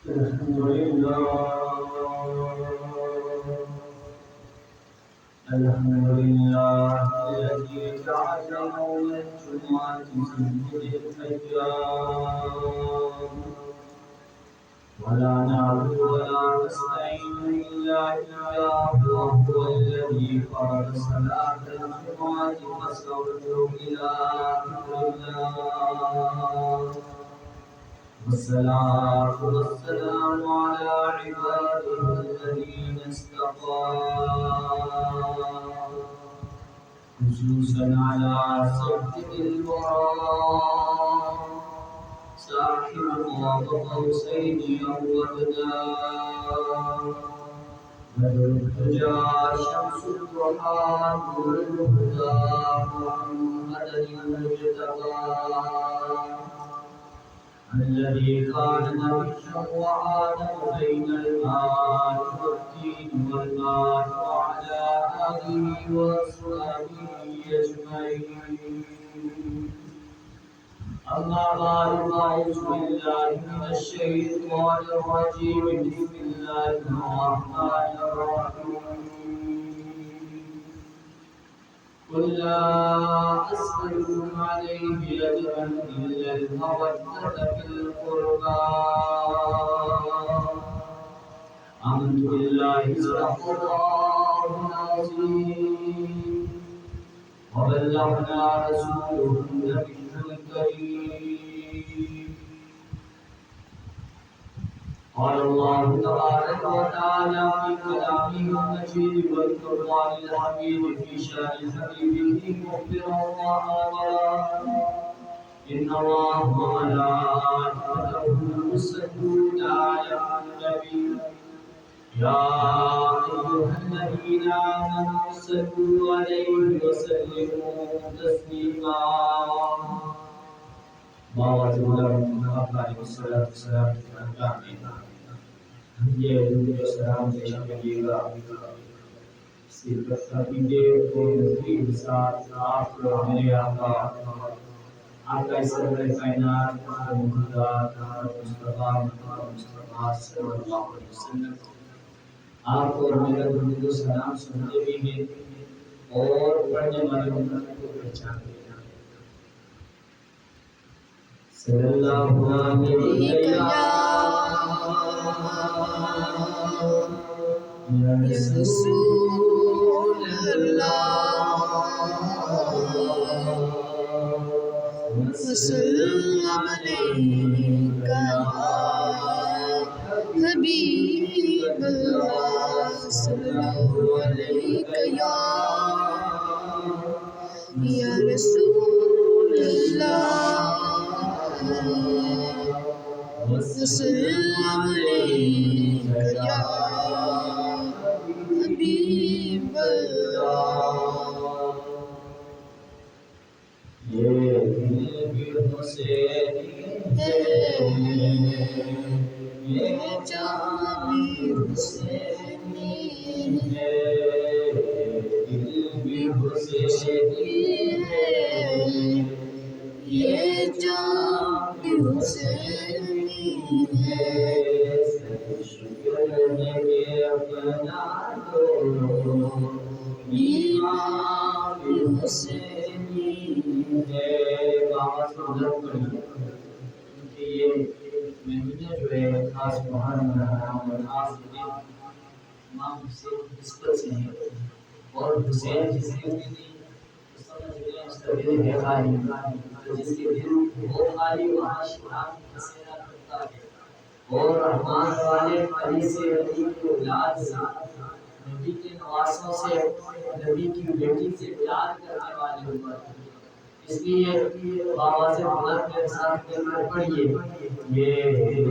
الحمد لله الذي جعل يوم الجمعة سيد الأيام ولا نعبد ولا نستعين إلا إياه وهو الذي فرض صلاة الجمعة فاستغفروا إلى ذكر الله والصلاة والسلام على عباده الذين اصطفى خصوصا على سيد الورى صاحب قاب قوسين أو أدنى بدر الدجى شمس الضحى نور الهدى محمد المجتبى الذي كان نبيا وآدم بين الماء والدين والماء وعلى آله وأصحابه أجمعين أما بعد فأعوذ بالله من الشيطان الرجيم بسم الله الرحمن الرحيم قل لا أسألكم عليه أجرا إلا المودة في القربى آمنت بالله صدق الله العظيم وبلغنا رسوله النبي الكريم قال الله تبارك وتعالى في كلامه المجيد والقرآن الحميد في شأن حبيبه مخبرا وآمرا إن الله وملائكته يصلون على النبي يا أيها الذين آمنوا صلوا عليه وسلموا تسليما بابا علیہ السلام یہ سلام پیش کریے گا صرف عقیدے کو نزدیک ساتھ آپ میرے آقا سرور کائنات خدا مصطفیٰ صلی اللہ علیہ وسلم آپ اور میرا درود و سلام سنتے بھی ہیں اور پڑھنے والے امت کو پہچانتے ہیں صلی اللہ علیہ یا رسول اللہ وسلم علیکہ حبیب اللہ صلی اللہ علیکہ یا رسول اللہ وسلم علیکہ یا حبیب اللہ یہ دل حسینی ہے یہ جان حسینی ہے دل بھی حسینی ہے یہ جان حسینی ہے شکر ہے اپنا دو ایمان حسینی ہے بابا سبحان کیونکہ یہ مہینہ جو ہے خاص محرم اور خاص امام حسین نسبت سے ہے اور حسین جس کی ہوتی سمجھ لیں اس کا دل ہے خالی جس کے دل وہ خالی وہاں شراب حسینہ کرتا ہے اور رحمان والے علی سے علی کی اولاد سے نبی کے نواسوں سے نبی کی بیٹی سے پیار کرنے والے ہوئے اس لیے بابا سے بلند کے ساتھ کر پڑھیے یہ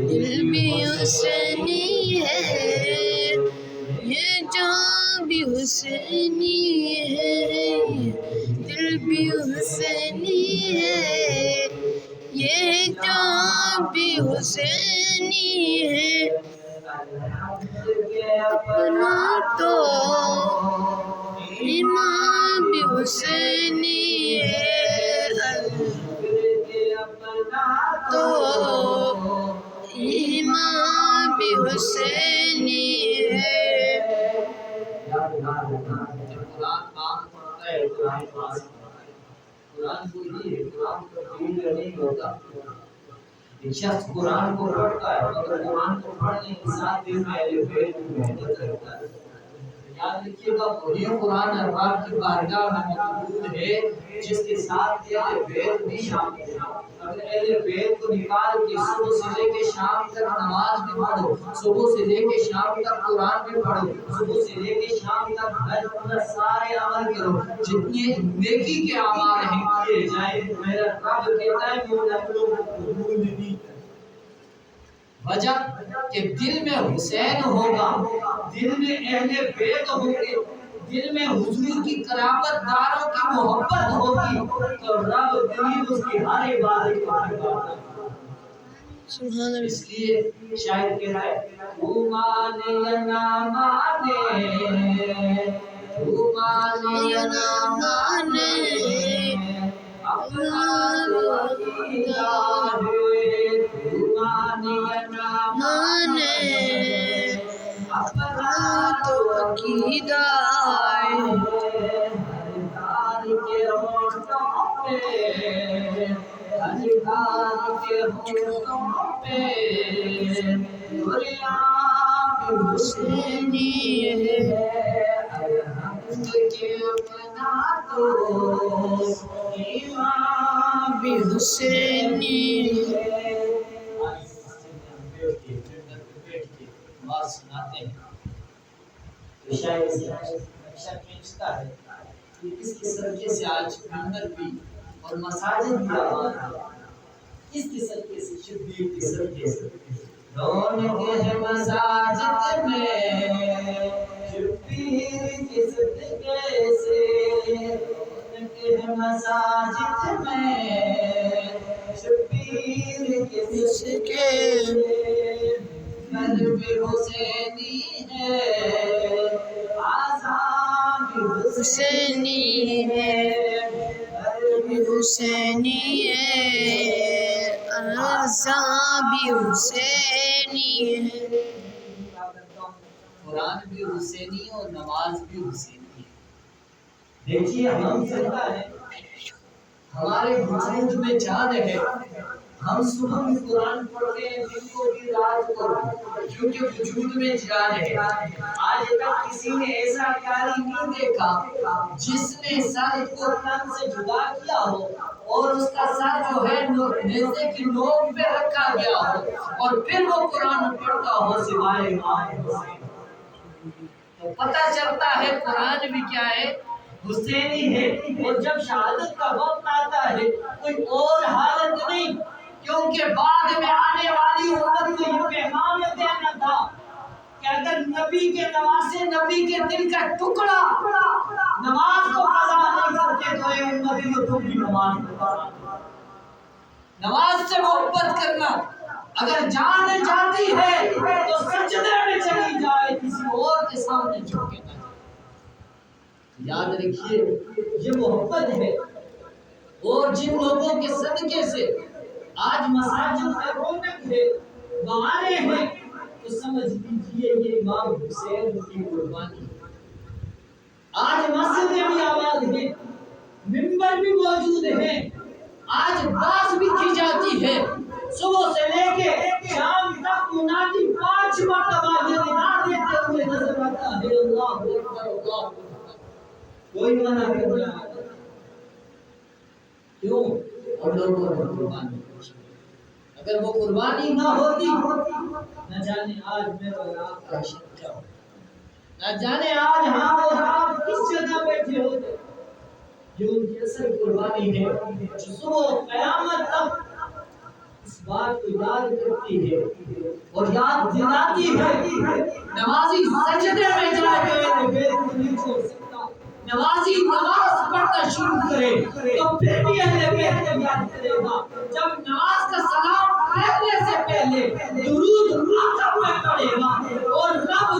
دل بھی حسینی ہے یہ جان بھی حسینی ہے دل بھی حسینی ہے یہ جان بھی حسینی ہے اپنا تو ایمان بھی حسینی ہے تو ایمان حسینی ہے۔ قرآن کام پڑھتا ہے، قرآن پاس پڑھتا ہے۔ قرآن کو یہ قرآن کا دین نہیں ہوتا۔ ایک شخص قرآن کو پڑھتا ہے مگر قرآن کو پڑھنے کے ساتھ دل میں اہل بیت کی محبت رکھتا ہے۔ یاد رکھیے گا وہی قرآن ارباب کی بارگاہ میں موجود ہے جس کے ساتھ اہل بیت بھی شامل ہے۔ اگر اہل بیت کو نکال کے صبح سے لے کے شام تک نماز بھی پڑھو، صبح سے لے کے شام تک قرآن بھی پڑھو، صبح سے لے کے شام تک حج عمرہ سارے عمل کرو، جتنے نیکی کے اعمال ہیں کیے جائیں، میرا رب کہتا ہے کہ وہ لوگوں کو قبول نہیں کرے۔ وجہ کہ دل میں حسین ہوگا، دل میں اہل بیت ہوں گے، دل میں حضور کی قرابت داروں کی محبت ہوگی تو رب قریب اس کی ہر عبادت کو کرتا ہے۔ اس لیے شاید کہتا ہے تو مانے یا نہ مانے، تو مانے یا نہ مانے، اپنا تو عقیدہ ہے، تو مانے یا نہ مانے، اپنا تو عقیدہ ہے۔ ہر تار کے ہوٹوں پہ، ہر تار کے ہوٹوں پہ غلام حسینی ہے، الحمد کے اپنا تو امام بھی حسینی ہے۔ بات سناتے ہیں تو شاید ہمیشہ کھینچتا ہے کہ اس کے صدقے سے آج ممبر بھی اور مساجد بھی آباد ہے، اس کے صدقے سے شبیر کے صدقے سے رونق ہے مساجد میں، شبیر کے صدقے سے رونق ہے مساجد میں، شبیر کے صدقے سے قلب حسینی ہے، آزان حسینی ہے، قلب حسینی ہے، آزان بھی حسینی ہے۔ قرآن بھی حسینی اور نماز بھی حسینی ہے۔ دیکھیے ہم زندہ ہیں، ہمارے وجود میں جان ہے، ہم صبح بھی قرآن پڑھتے ہیں، دن کو بھی رات کو، کیونکہ وجود میں جان ہے۔ آج تک کسی نے ایسا کاری نہیں دیکھا جس نے سر کو تن سے جدا کیا ہو اور اس کا سر جو ہے نیزے کی نوک پہ رکھا گیا ہو اور پھر وہ قرآن پڑھتا ہو سوائے امام حسین۔ تو پتہ چلتا ہے قرآن بھی کیا ہے، حسینی ہے۔ اور جب شہادت کا وقت آتا ہے کوئی اور حالت نہیں، کیونکہ بعد میں آنے والی امت کو یہ پیغام دینا تھا کہ اگر نبی کے نواسے، نبی کے دل کا ٹکڑا نماز کو قضا نہیں کرتے تو اے امتی کو تم بھی نماز کو قضا کرو۔ نماز سے محبت کرنا، اگر جان جاتی ہے تو سجدے میں چلی جائے، کسی اور کے سامنے جھک کے نہ جائے۔ یاد رکھیے یہ محبت ہے، اور جن لوگوں کے صدقے سے آج مساجد میں رونق ہے، بہانے ہیں، تو سمجھ لیجیے یہ امام حسین کی قربانی ہے۔ آج مسجدیں بھی آباد ہیں، ممبر بھی موجود ہیں، آج باس بھی کی جاتی ہے، صبح سے لے کے شام تک منادی 5 مرتبہ یہ ندا دیتے ہوئے نظر آتا ہے، اللہ اکبر اللہ اکبر۔ کوئی منع کرنے والا نہیں۔ کیوں؟ اور لوگوں نے قربانی کی۔ اگر وہ قربانی نہ ہوتی نہ جانے آج میرا اور آپ کا حشر کیا ہوتا، نہ جانے آج ہم اور آپ کس جگہ بیٹھے ہوتے۔ یہ ان کی اصل قربانی ہے جو صبح قیامت تک اس بات کو یاد کرتی ہے اور یاد دلاتی ہے۔ نمازی سجدے میں جائے گئے بغیر نہیں چھوڑ سکتا، نمازی نماز پڑھنا شروع کرے تو پھر بھی اہل بیت کو یاد کرے گا۔ جب نماز کا سلام پھیرنے سے پہلے درود آخر میں پڑھے گا اور رب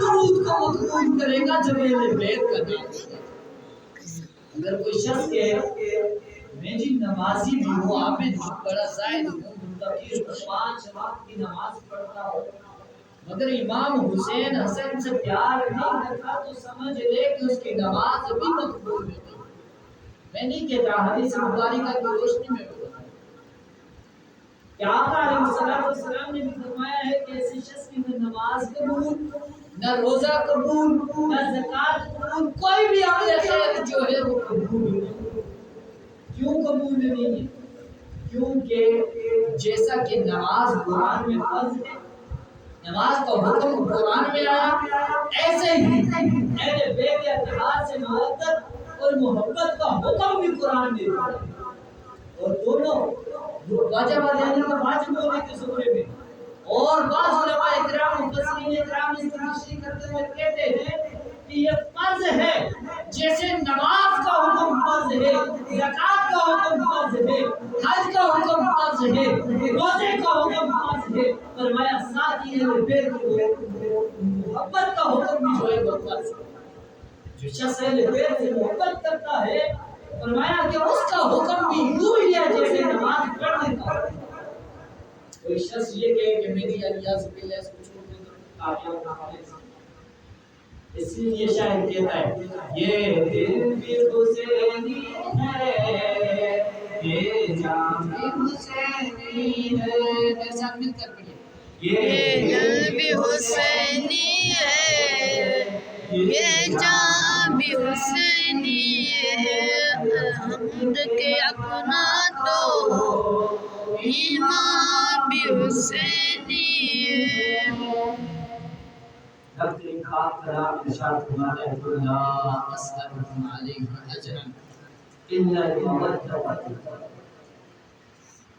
درود کو مقبول کرے گا جب اہل بیت کا نام۔ اگر کوئی شخص کہے میں جی نمازی بھی ہوں، آپ میں بڑا زاہد ہوں، متقی ہوں، 5 وقت کی نماز پڑھتا ہوں، مگر امام حسین حسن سے پیار نہیں کرتا تو سمجھ لے کہ اس کی نماز بھی مقبول نہیں۔ میں نہیں کہتا، حدیث مبارکہ کی روشنی میں بتا رہا ہوں کہ آقا علیہ السلام نے بھی فرمایا ہے کہ ایسے شخص کی نہ نماز قبول، نہ روزہ قبول، نہ زکوٰۃ قبول، کوئی بھی عمل خیر جو ہے وہ قبول نہیں۔ کیوں قبول نہیں ہے؟ کیونکہ جیسا کہ نماز قرآن میں فرض ہے، نماز کا حکم قرآن میں آیا، ایسے ہی اہل بیت کے اتحاد سے محبت اور محبت کا حکم بھی قرآن میں دیا ہے۔ اور دونوں واجب دینے کا واجب ہونے کے زمرے میں، اور بعض علماء اکرام مفسرین اکرام اس کی تشریح کرتے ہوئے کہتے ہیں کہ یہ فرض ہے جیسے نماز کا حکم فرض ہے، زکوٰۃ کا حکم فرض ہے، حج کا حکم فرض ہے، روزے کا حکم فرض ہے، فرمایا ساتھ ہی محبت کا حکم بھی جو ہے وہ فرض ہے۔ جو شخص اہل بیت سے محبت کرتا ہے، فرمایا کہ اس کا حکم بھی یوں ہی ہے جیسے نماز پڑھنے کا۔ کوئی شخص یہ کہے کہ میری الیاس باللہ اس کو چھوڑ دے تو کامیاب نہ ہو، اس لیے شاعر کہتا ہے یہ دل بھی حسینی ہے، یہ جان بھی حسینی ہے، میرے ساتھ مل کر پڑھیے، یہ دل بھی حسینی ہے، یہ جان بھی حسینی ہے، حمد کے اپنا تو ایمان بھی حسینی ہے۔ خاک کرام ارشاد فرماتا ہے لا اسألکم علیہ اجرا الا المودۃ۔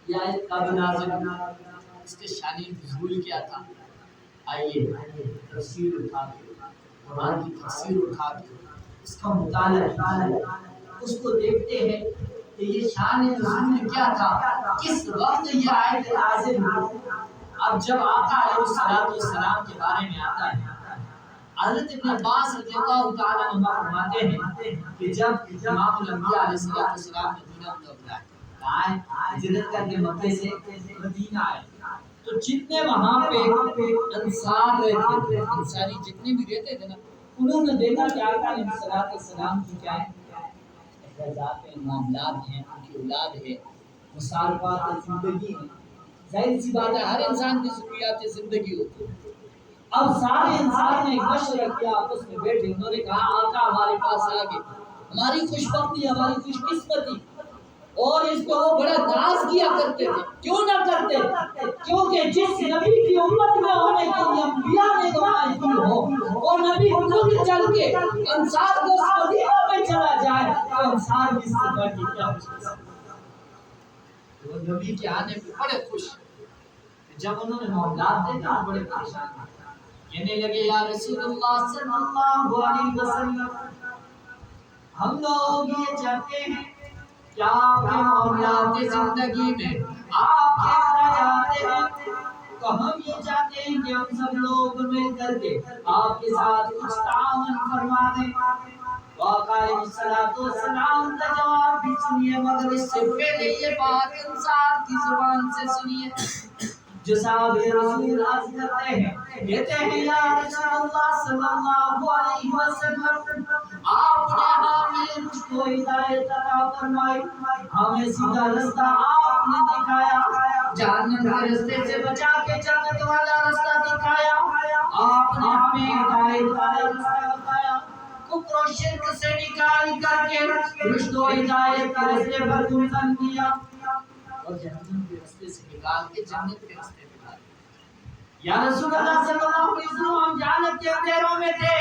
یا اس کا نازل اس کے شان نزول کیا تھا؟ آئیے تفسیر اٹھا کے، قرآن کی تفسیر اٹھا کے اس کا مطالعہ اس کو دیکھتے ہیں کہ یہ شان نزول کیا تھا، کس وقت یہ آیت نازل ہوئی۔ اب جب آقا علیہ السلام کے بارے میں آتا ہے، حضرت ابن عباس رضی اللہ تعالیٰ عنہ فرماتے ہیں کہ جب امام الانبیاء علیہ السلام نے دنیا میں اترا ہے، ہجرت کر کے مکے سے مدینہ آئے، تو جتنے وہاں پہ انصار رہتے تھے، انصاری جتنے بھی رہتے تھے نا، انہوں نے دیکھا کہ آقا علیہ السلام کی کیا ہے احتجاجات ہیں، معاملات ہیں، ان کی اولاد ہے، مصارفات زندگی ہے، ظاہر سی بات ہے ہر انسان کی ضروریات زندگی ہوتی ہے۔ اب سارے انسان نے ایک مشورہ کیا، آپس میں بیٹھے، انہوں نے کہا آقا ہمارے پاس آگے، ہماری خوش بختی، ہماری خوش قسمتی، اور اس کو وہ بڑا ناز کیا کرتے تھے۔ کیوں نہ کرتے؟ کیونکہ جس نبی کی امت میں ہونے کے لیے انبیاء نے دعائیں کی ہو، اور نبی خود چل کے انصار کو مدینہ میں چلا جائے تو انصار بھی صدا کی کیا خوش، وہ نبی کے آنے پہ بڑے خوش۔ جب انہوں نے معاملات دیکھا بڑے پریشان ہوئے، کہنے لگے یا رسول اللہ صلی اللہ علیہ وسلم، ہم لوگ یہ چاہتے ہیں کہ آپ کے معاملات زندگی میں آپ کے اخراجات ہیں، تو ہم یہ چاہتے ہیں کہ ہم سب لوگ مل کر کے آپ کے ساتھ کچھ تعاون فرما دیں۔ آقا علیہ السلام کا جواب بھی سنیے، مگر اس سے پہلے یہ بات انصار کی زبان سے سنیے جو صاحب رسول عرض کرتے ہیں، کہتے ہیں یا رسول اللہ صلی اللہ علیہ وسلم، آپ نے ہمیں مجھ کو ہدایت عطا فرمائی، ہمیں سیدھا رستہ آپ نے دکھایا، جہنم کے رستے سے بچا کے جنت والا رستہ دکھایا، آپ نے ہمیں ہدایت والا رستہ بتایا، کفر و شرک سے نکال کر کے رشد و ہدایت کے رستے پر گمزن کیا، اور جہنم کے رستے سے نکال کے جنت کے رستے پہ ڈال دیا۔ یا رسول اللہ صلی اللہ علیہ وسلم، ہم جہنم کے اندھیروں میں تھے،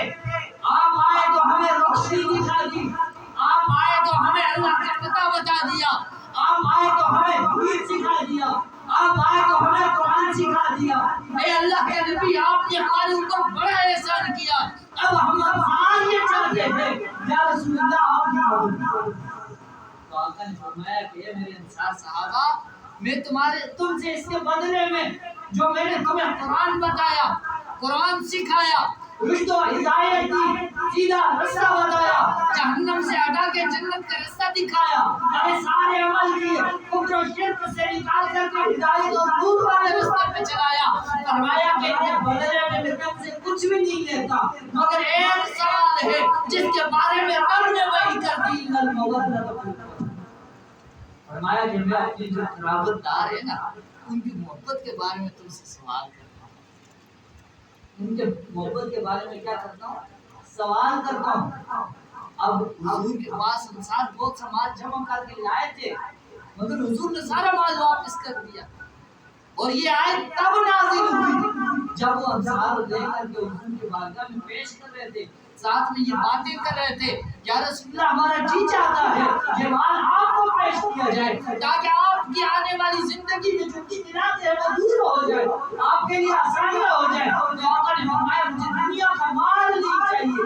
آپ آئے تو ہمیں روشنی دکھا دی، آپ آئے تو ہمیں اللہ کا پتہ بتا دیا، آپ آئے تو ہمیں توحید سکھا دیا، آپ آئے تو ہمیں قرآن سکھا دیا۔ اے اللہ کے نبی، آپ نے ہمارے اوپر بڑا احسان کیا، اب ہم یہ چاہتے ہیں یا رسول اللہ آپ کی مدد۔ تو آقا نے فرمایا کہ اے میرے انصار صحابہ، میں تم سے اس کے بدلے میں جو میں نے تمہیں قرآن بتایا، قرآن سکھایا، رشد و ہدایت دی، سیدھا رستہ بتایا، جہنم سے ہٹا کے جنت کا رستہ دکھایا، میں سارے عمل کیے، کفر و شرک سے نکال کر کے ہدایت اور نور والے رستے پہ چلایا، فرمایا کہ اس کے بدلے میں کچھ بھی نہیں لیتا، مگر ایک سوال ہے جس کے بارے میں رب نے وحی کر دی، فرمایا کہ میں اپنی جو قرابت دار ہے نا ان کی محبت کے بارے میں تم سے سوال کرتا ہوں، ان کے محبت کے بارے میں کیا کرتا ہوں؟ سوال کرتا ہوں۔ اب حضور کے پاس انسان بہت سا مال جمع کر کے لائے تھے، مگر حضور نے سارا مال واپس کر دیا، اور یہ آیت تب نازل ہوئی جب وہ انصار لے کر کے حضور کے بارگاہ میں پیش کر رہے تھے، ساتھ میں یہ باتیں کر رہے تھے، یا رسول اللہ ہمارا جی چاہتا ہے یہ مال آپ کو پیش کیا جائے تاکہ آپ کی آنے والی زندگی میں جو مشکلات ہیں وہ دور ہو جائے، آپ کے لیے آسانیاں ہو جائے۔ تو آقا نے فرمایا مجھے دنیا کا مال نہیں چاہیے،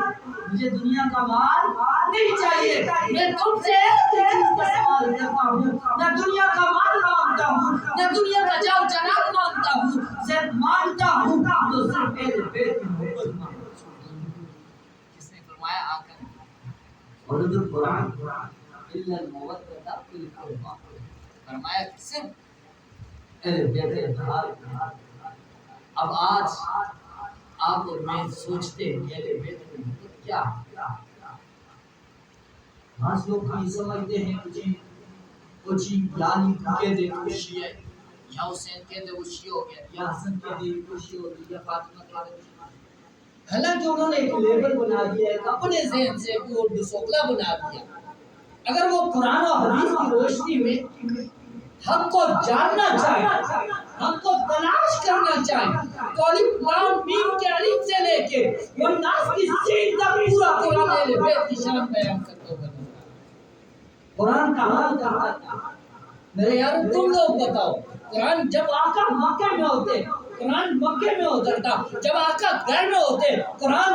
مجھے دنیا کا مال نہیں چاہیے، میں تم سے ایک چیز کا سوال کرتا ہوں، نہ دنیا کا مال مانگتا ہوں، نہ دنیا کا جاؤ جلال مانگتا ہوں، صرف مانگتا ہوں تو صرف میرے بیٹ کی محبت مانگتا ہوں۔ کس نے فرمایا آقا نے؟ ورد القرآن الا المودۃ فی القربى، فرمایا کہ صرف اہل بیت اتحاد۔ اب آج آپ اور میں سوچتے ہیں کہ اہل بیت کی محبت کیا ہے؟ بعض لوگ یہ سمجھتے ہیں کچھ یعنی کہتے ہیں خوشی ہے، یا حسین کہتے ہیں وہ شیعہ ہو گیا، یا حسن کہتے ہیں وہ شیعہ ہو گیا، یا فاطمہ کہتے ہیں۔ حالانکہ انہوں نے ایک لیبل بنا دیا، ایک اپنے ذہن سے کوئی دوسوکلا بنا دیا۔ اگر وہ قرآن و حدیث کی روشنی میں حق کو جاننا چاہے، حق کو تلاش کرنا چاہے تو الف لام میم کے الف سے لے کے والناس کی سین تک پورا قرآن اہل بیت کی شان بیان کرتا ہوا قرآن کا حال کرتا تھا۔ میرے یار تم لوگ بتاؤ، قرآن جب آقا مکہ میں ہوتے قرآن مکہ میں اترتا، جب آقا گھر میں ہوتے قرآن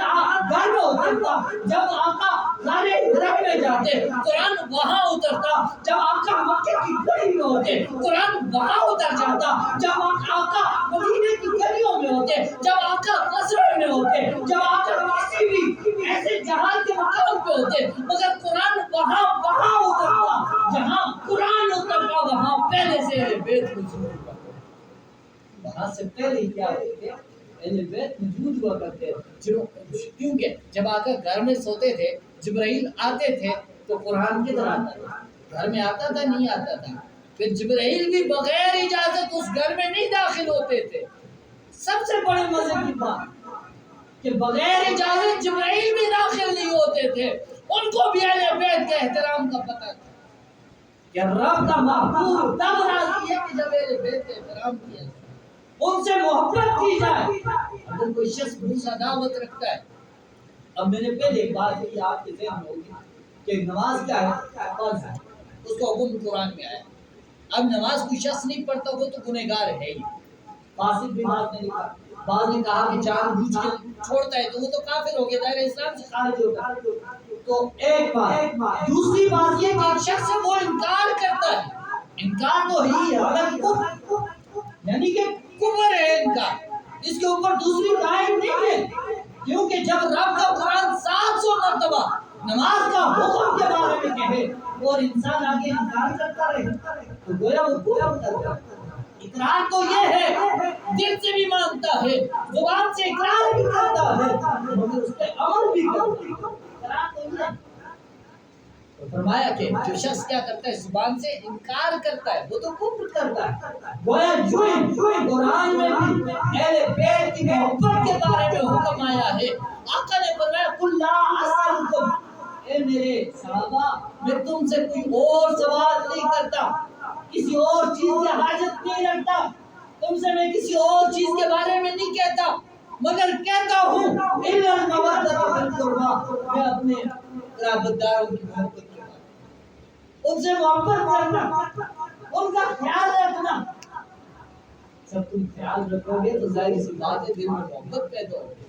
گھر میں اترتا، جب آقا غار حرا میں جاتے قرآن وہاں اترتا، جب آقا مکہ کی گلی میں ہوتے قرآن وہاں اتر جاتا، جب آقا مدینے کی گلیوں میں ہوتے، جب آقا قصروں میں ہوتے، جب آقا کسی بھی ایسے جہاز کے مقام پہ ہوتے، مگر قرآن وہاں اترتا جہاں قرآن اترتا، وہاں پہلے سے اہل بیت موجود ہوا، وہاں سے پہلے کیا ہوتے اہل بیت موجود ہوا کرتے تھے۔ کیونکہ جب آقا گھر میں سوتے تھے جبرائیل آتے تھے تو قرآن کدھر آتا تھا؟ گھر میں آتا تھا نہیں آتا تھا؟ پھر جبرائیل بھی بغیر اجازت اس گھر میں نہیں داخل ہوتے تھے۔ سب سے بڑے مزے کی بات کہ بغیر اجازت جبرائیل بھی داخل نہیں ہوتے تھے، ان کو بھی اہل بیت کے احترام کا پتہ تھا کہ رب کا محبوب تب راضی ہے کہ جب اہل بیت کا احترام کیا جائے، ان سے محبت کی جائے۔ اگر کوئی شخص بہت عداوت رکھتا ہے، اب میں نے پہلے ایک بات کی آپ کے ذہن میں ہوگی کہ نماز کیا ہے؟ فرض ہے، اس کا حکم قرآن میں آیا۔ اب نماز کوئی شخص نہیں پڑھتا وہ تو گنہگار ہے ہی، فاسق بھی بات نہیں کہا، بعض نے کہا کہ جان بوجھ کے چھوڑتا ہے تو وہ تو کافر ہو گیا، دائرہ اسلام سے خارج ہوتا ہے۔ تو ایک بات، دوسری بات یہ کہ ایک شخص وہ انکار کرتا ہے، انکار تو ہی ہے اگر یعنی کہ کفر ہے انکار، اس کے اوپر دوسری قائم نہیں ہے، کیونکہ جب رب کا قرآن 700 مرتبہ نماز کا حکم کے بارے میں کہے اور انسان آگے انکار کرتا رہے تو گویا وہ کفر کرتا ہے۔ اقرار تو یہ ہے دل سے بھی مانتا ہے، زبان سے اقرار بھی کرتا ہے، مگر اس پہ عمل بھی کرتا ہے، اقرار تو یہ ہے۔ تو فرمایا کہ جو شخص کیا کرتا ہے زبان سے انکار کرتا ہے وہ تو کفر کرتا ہے۔ گویا جو قرآن میں بھی اہل بیت کی محبت کے بارے میں حکم آیا ہے، آقا نے فرمایا قل لا اسألکم، اے میرے صحابہ میں تم سے کوئی اور سوال نہیں کرتا، کسی اور چیز کی حاجت نہیں رکھتا، تم سے میں کسی اور چیز کے بارے میں نہیں کہتا، مگر کہتا ہوں الا المودۃ فی القربى، میں اپنے قرابت داروں کی محبت کے بارے میں، ان سے محبت کرنا، ان کا خیال رکھنا۔ جب تم خیال رکھو گے تو ظاہر سی بات ہے دل میں محبت پیدا ہوگی۔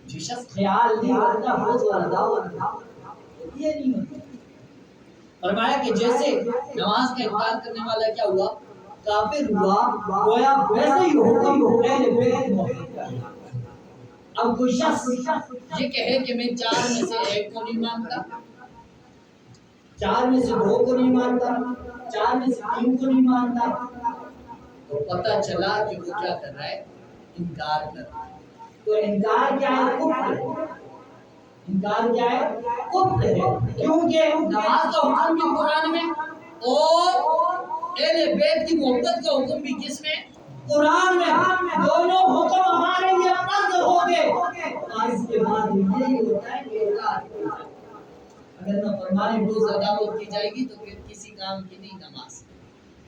جو شخص خیال نہیں رکھتا وہ تو عداوت یہ نہیں ہوتا۔ فرمایا کہ جیسے نماز کا انکار کرنے والا کیا ہوا؟ کافر ہوا، گویا ویسے ہی حکم اہل بیت محبت کرنا۔ اب کوئی شخص یہ کہے کہ میں 4 میں سے 1 کو نہیں مانتا، 4 میں سے 2 کو نہیں مانتا، 4 میں سے 3 کو نہیں مانتا، تو پتہ چلا کہ وہ کیا کر رہا ہے؟ انکار کر رہا ہے۔ تو انکار کیا ہے؟ کفر۔ انکار کیا ہے؟ کفر ہے، کیونکہ نماز کا حکم بھی قرآن میں اور اہل بیت کی محبت کا حکم بھی کس میں؟ قرآن میں۔ دونوں حکم ہمارے لیے فرض ہو گئے، اور اس کے بعد یہی ہوتا ہے کہ اگر نافرمانی روز عدالت کی جائے گی تو پھر کسی کام کی نہیں نماز،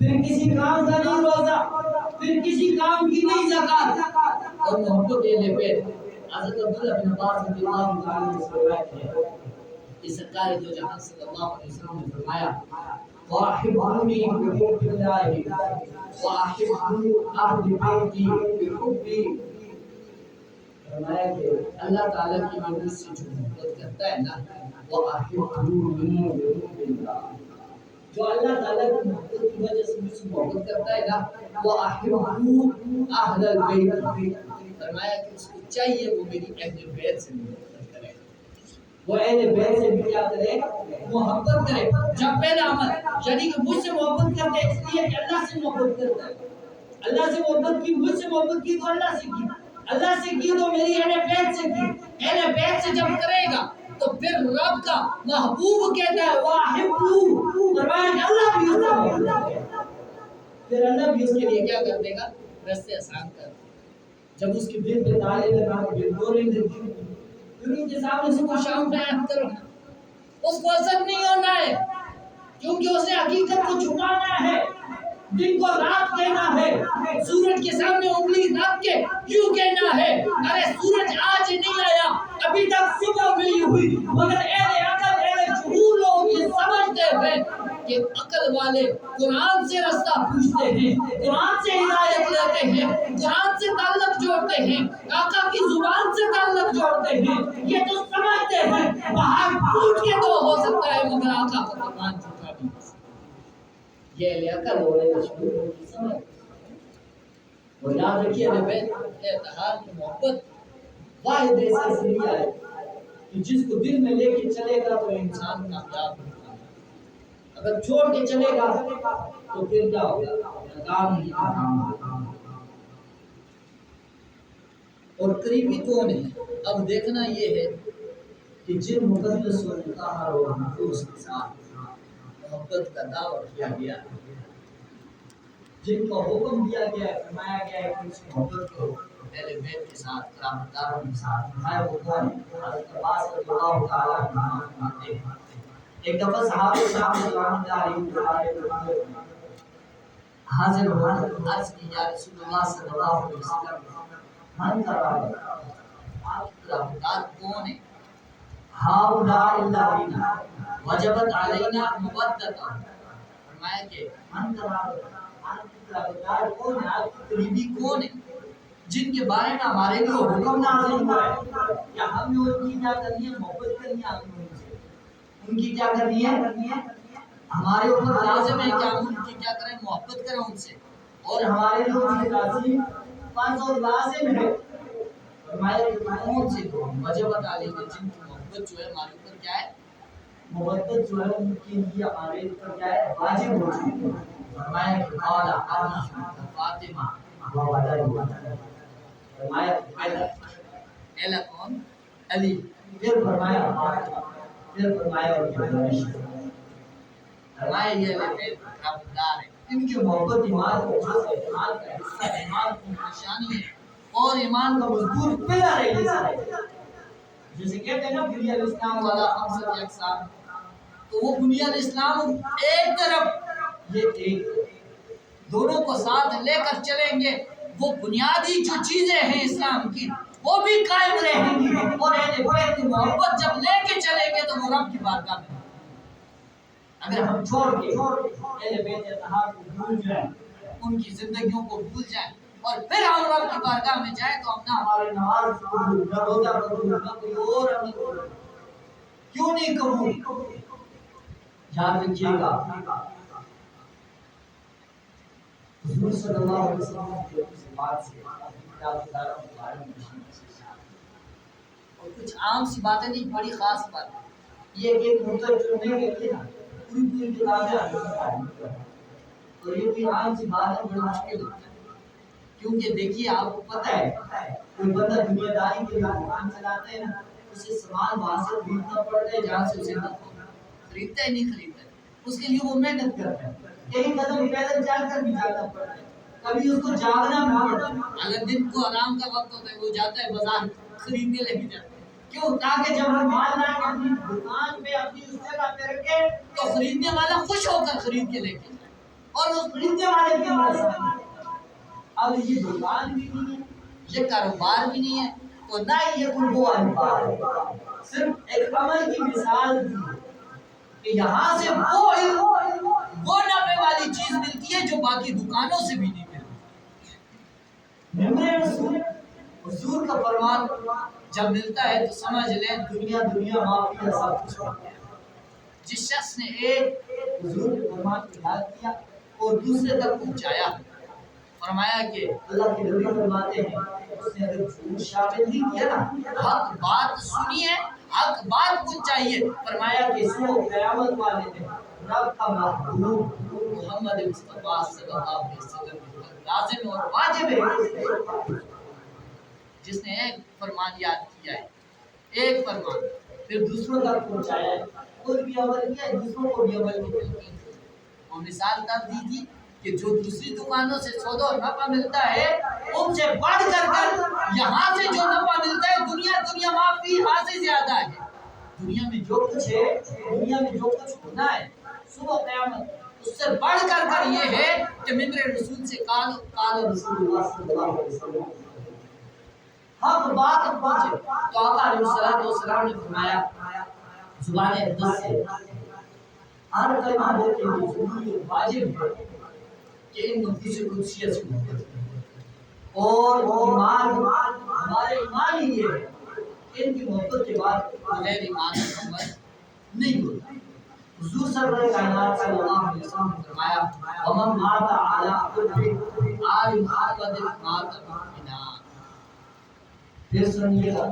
پھر کسی کام کا نہیں روزہ، پھر کسی کام کی نہیں زکات اور محبت اہل بیت۔ حضرت عبداللہ بن عباس رضی اللہ تعالی عنہ سے روایت ہے کہ سرکار دو جہان صلی اللہ علیہ وسلم نے فرمایا واحبونی بحب اللہ واحب اہل بیتی بحبی۔ فرمایا کہ اللہ تعالی کی محبت سے جو محبت کرتا ہے نا واحبونی بحب اللہ، جو اللہ تعالی کی محبت کی وجہ سے مجھ سے محبت کرتا ہے نا واحب اہل البیت، فرمایا کہ اس کو چاہیے وہ میری اہل بیت سے محبت کرے، وہ اہل بیت سے بھی کیا کرے؟ محبت کرے۔ جب پہلا عمل یعنی کہ مجھ سے محبت کرتے اس لیے کہ اللہ سے محبت کرتا ہے، اللہ سے محبت کی، مجھ سے محبت کی تو اللہ سے کی، اللہ سے کی تو میری اہل بیت سے کی، اہل بیت سے جب کرے گا تو پھر رب کا محبوب کہتا ہے واحبو، فرمایا کہ اللہ بھی اس کا محبوب ہے، پھر اللہ بھی اس کے لیے کیا کر دے گا؟ راستے آسان کر دے گا۔ جب اس کے دل پہ تالے لگا کے بولیں گے ان کے سامنے صبح شام بیان کرو، اس کو اثر نہیں ہونا ہے، کیونکہ اسے حقیقت کو چھپانا ہے، دن کو رات کہنا ہے، سورج کے سامنے انگلی رکھ کے یوں کہنا ہے ارے سورج آج نہیں آیا، ابھی تک صبح نہیں ہوئی، مگر اہل عقل اہل شعور لوگ یہ سمجھتے ہیں کہ عقل والے قرآن سے راستہ پوچھتے ہیں، قرآن سے ہدایت لیتے ہیں، قرآن سے تعلق جوڑتے ہیں، آقا کی زبان سے تعلق جوڑتے ہیں، یہ تو سمجھتے ہیں باہر پوچھ کے تو ہو سکتا ہے مگر آقا کا قرآن جھوٹا نہیں ہو سکتا۔ یہ اہل عقل اور اہل شعور کی سمجھ۔ اور یاد رکھیے اتحاد کی محبت واحد ایسا ذریعہ ہے کہ جس کو دل میں لے کے چلے گا تو انسان کامیاب ہوگا، اگر چھوڑ کے چلے گا تو پھر کیا ہوگا؟ ناکام ہی ناکام ہوگا۔ اور قریبی کون ہے؟ اب دیکھنا یہ ہے کہ جن مقدس و مطہر اور نفوس کے ساتھ محبت کا دعویٰ کیا گیا ہے، جن کو حکم دیا گیا ہے، فرمایا گیا ہے کہ اس کی محبت کرو اہل بیت کے ساتھ، قرابتداروں کے ساتھ، فرمایا وہ کون ہے؟ حضرت عباس رضی اللہ تعالیٰ عنہ فرماتے ہیں ایک دفعہ صحابہ کرام رضوان اللہ علیہ حاضر ہوا، عرض کی یا رسول اللہ صلی اللہ علیہ وسلم من قرابت، آپ کی قرابتدار کون ہے؟ ہؤلاء الذین وجبت علینا مودۃ، فرمایا کہ من قرابت، آپ کی قرابتدار کون ہے، آپ کی قریبی کون ہے جن کے بارے میں ہمارے لیے حکم نازل ہوا ہے یا ہم نے ان کی کیا کرنی ہے؟ محبت کرنی ہے، ہم ان سے ان کی کیا کرنی ہے؟ ہمارے اوپر لازم ہے کہ ہم ان کی کیا کریں؟ محبت کریں ان سے، اور ہمارے لیے ان کی تعظیم فرض اور لازم ہے۔ فرمایا کہ کون سے لوگ وجبت علیہ جن کی محبت جو ہے ہمارے اوپر کیا ہے؟ محبت جو ہے ان کے لیے ہمارے اوپر کیا ہے؟ واجب ہو چکی ہے۔ فرمایا کہ قال علی فاطمہ و ولد، فرمایا اہلا کون؟ علی، پھر فرمایا فاطمہ، پھر فرمایا اور فرمایا یہ قرابتدار ہے، ان کی محبت ایمان کا جز ہے، ایمان کا حصہ ہے، ایمان کی نشانی ہے اور ایمان کا مضبوط پلر ہے۔ جیسے کہتے ہیں نا بنیاد اسلام والا خمسۃ اقسام، تو وہ بنیاد اسلام ایک طرف، یہ ایک دونوں کو ساتھ لے کر چلیں گے، وہ بنیادی جو چیزیں ہیں اسلام کی وہ بھی قائم رہیں گی، اور اہل بیت کی محبت جب لے کے چلیں گے تو وہ رب کی بارگاہ میں۔ اگر ہم چھوڑ کے اہل بیت اتحاد کو بھول جائیں، ان کی زندگیوں کو بھول جائیں اور پھر ہم رب کی بارگاہ میں جائیں تو ہم نہ ہمارے نماز قبول، نہ روزہ قبول، نہ کوئی اور عمل قبول۔ کیوں نہیں قبول؟ یاد رکھیے گا حضور صلی اللہ علیہ وسلم کی بات سے اور کچھ عام سی باتیں نہیں، بڑی خاص بات ہے یہ کہ ایک مدت جو نہیں رہتی نا پوری کتابیں اور یہ بھی عام سی بات ہے، بڑی مشکل ہے کیونکہ دیکھیے آپ کو پتہ ہے کوئی بندہ دنیا داری کے لیے دکان چلاتا ہے نا، اسے سامان وہاں سے خریدنا پڑتا ہے جہاں سے اسے خریدتا ہے نہیں خریدتا ہے، اس کے لیے وہ محنت کرتا ہے، کئی قدم پیدل چل کر بھی جانا پڑتا ہے، کبھی اس کو جاگنا بھی پڑتا ہے، اگر دن کو آرام کا وقت ہوتا ہے وہ جاتا ہے بازار خریدنے لے کے جاتا ہے، کیوں؟ تاکہ جب ہم مال لائیں اپنی دکان پہ اپنی اس جگہ پہ رکھے تو خریدنے والا خوش ہو کر خرید کے لے کے جائے اور اس خریدنے والے کی مرضی۔ اب یہ دکان بھی نہیں ہے، یہ کاروبار بھی نہیں ہے، تو نہ یہ کوئی وہ انبار ہے، صرف ایک عمل کی مثال دی کہ یہاں سے وہ نفع والی چیز ملتی ہے جو باقی دکانوں سے بھی نہیں ملتی۔ ممبر رسول حضور کا فرمان جب ملتا ہے تو سمجھ لیں دنیا معافی سب کچھ ہو گیا۔ جس شخص نے ایک حضور کے فرمان کو یاد کیا اور دوسرے تک پہنچایا، فرمایا کہ اللہ کے نبی فرماتے ہیں اس نے اگر جھوٹ شامل نہیں کیا نا، حق بات سنی ہے، حق بات کو چاہیے، فرمایا کہ سو قیامت والے دن رب کا محبوب محمد مصطفیٰ صلی اللہ علیہ وسلم پر لازم اور واجب ہے جس نے ایک فرمان یاد کیا ہے، ایک فرمان پھر دوسروں تک پہنچایا ہے، خود بھی عمل کیا ہے، دوسروں کو بھی عمل کی تلقین کی۔ اور مثال تب دی تھی کہ جو دوسری دکانوں سے سودا اور نفع ملتا ہے ان سے بڑھ کر یہاں سے جو نفع ملتا ہے دنیا معافی یہاں سے زیادہ ہے۔ دنیا میں جو کچھ ہے، دنیا میں جو کچھ ہونا ہے صبح قیامت اس سے بڑھ کر یہ ہے کہ ممبر رسول سے قال رسول اللہ صلی اللہ علیہ وسلم حق بات پہنچے تو آقا علیہ السلام نے فرمایا زبان اقدس سے ہر کلمہ بولتے ہوئے ضروری واجب ہے کہ ان نفس قدسیت سے محبت کریں، اور ہمارے ایمان ہی یہ ہے کہ ان کی محبت کے بعد بغیر ایمان مکمل نہیں ہوتا۔ حضور سرور کائنات صلی اللہ علیہ وسلم نے فرمایا ومن مات علی قرب آل محمد مات مؤمنا۔ پھر سنیے گا،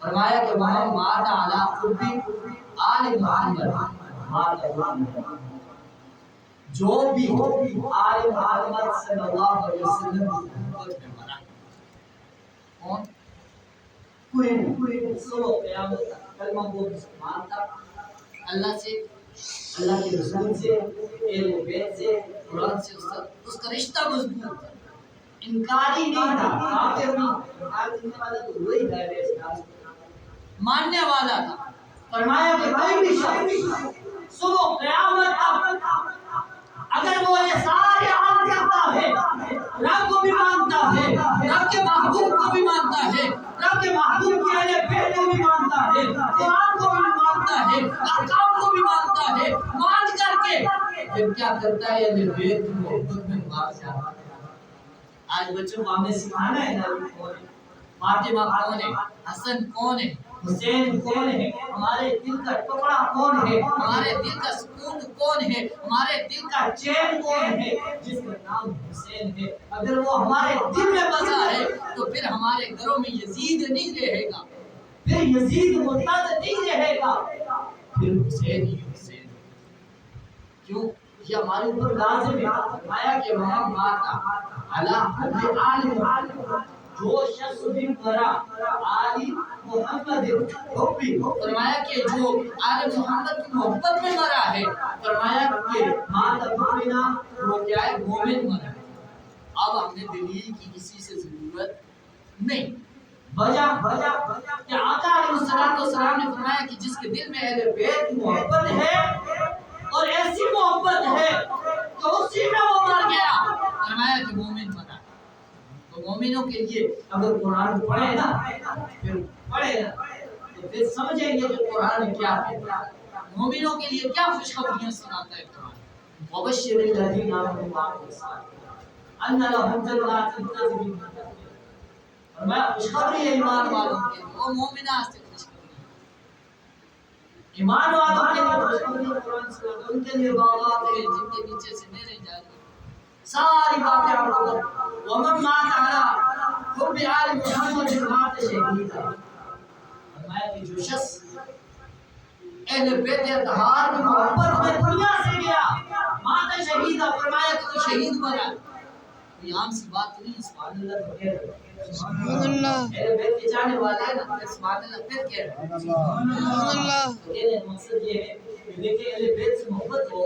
فرمایا کہ ومن مات علی قرب آل محمد مات مؤمنا، جو بھی آل محمد صلی اللہ علیہ وسلم کی محبت میں مرا، کون؟ کوئی سلو قیامت تک کلمہ وہ مسلمان تھا، اللہ سے، اللہ کے رسول سے، اہل بیت سے، قرآن سے اس کا رشتہ مضبوط تھا، انکاری نہیں تھا، کافر نہیں، انکار کرنے والا تو وہی ہے، ماننے والا تھا۔ فرمایا کہ کوئی بھی شخص صبح قیامت تک اگر وہ یہ سارے عمل کرتا ہے، رب کو بھی مانتا ہے، رب کے محبوب کو بھی مانتا ہے، رب کے محبوب کے اہل بیت کو بھی مانتا ہے، قرآن کو بھی مانتا ہے، احکام کو بھی مانتا ہے، مان کر کے پھر کیا کرتا ہے؟ اہل بیت کی محبت میں مار جاتا ہے۔ آج بچوں کو ہم نے سکھانا ہے نا کون ہے، فاطمہ کون ہے، حسن کون ہے، حسین کون ہے، ہمارے دل کا ٹکڑا کون ہے، ہمارے دل کا سکون کون ہے، ہمارے دل کا چین کون ہے، جس کا نام حسین ہے۔ اگر وہ ہمارے دل میں بسا ہے تو پھر ہمارے گھروں میں یزید نہیں رہے گا، پھر یزید مرتد نہیں رہے گا، پھر حسین ہی حسین۔ کیوں؟ یہ ہمارے اوپر لازم ہے۔ آیا کہ وہاں ماتا علی آل محمد، جو شخص بھی مرا آل محمد حبی، فرمایا کہ جو آل محمد کی محبت میں مرا ہے، فرمایا کہ مات مومنا، وہ کیا ہے؟ مومن مرا ہے۔ اب ہم نے دلیل کی کسی سے ضرورت نہیں، وجہ کہ آقا علیہ السلام نے فرمایا کہ جس کے دل میں اہل بیت کی محبت ہے اور ایسی محبت ہے کہ اسی میں وہ مر گیا، فرمایا کہ مومن مرا۔ تو مومنوں کے لیے اگر قرآن پڑھے نا، پھر پڑھے نا تو پھر سمجھیں گے کہ قرآن کیا کہتا ہے، مومنوں کے لیے کیا خوشخبریاں سناتا ہے قرآن۔ وبشر الذین آمنوا وعملوا الصالحات ان لهم جنات تجری من تحتها الانہار۔ فرمایا خوشخبری ہے ایمان والوں کے لیے، وہ مومنات سے خوشخبری ہے، ایمان والوں کے لیے خوشخبری قرآن سے، ان کے لیے باغات ہیں جن کے نیچے سے نہریں جاری ہیں۔ ساری باتیں آپ کو ومن مات علی حب آل محمد مات شہیدا۔ فرمایا کہ جو شخص اہل بیت اطہار کی محبت میں دنیا سے گیا، مات شہیدا، فرمایا کہ وہ شہید مرا۔ کوئی عام سی بات تو نہیں. سبحان اللہ تو کہہ رہے. سبحان اللہ. اہل بیت کے چاہنے والے ہیں نا, پھر سبحان اللہ پھر کہہ رہے ہیں. سبحان اللہ. یہ مقصد یہ ہے کہ دیکھیں اہل بیت سے محبت ہو,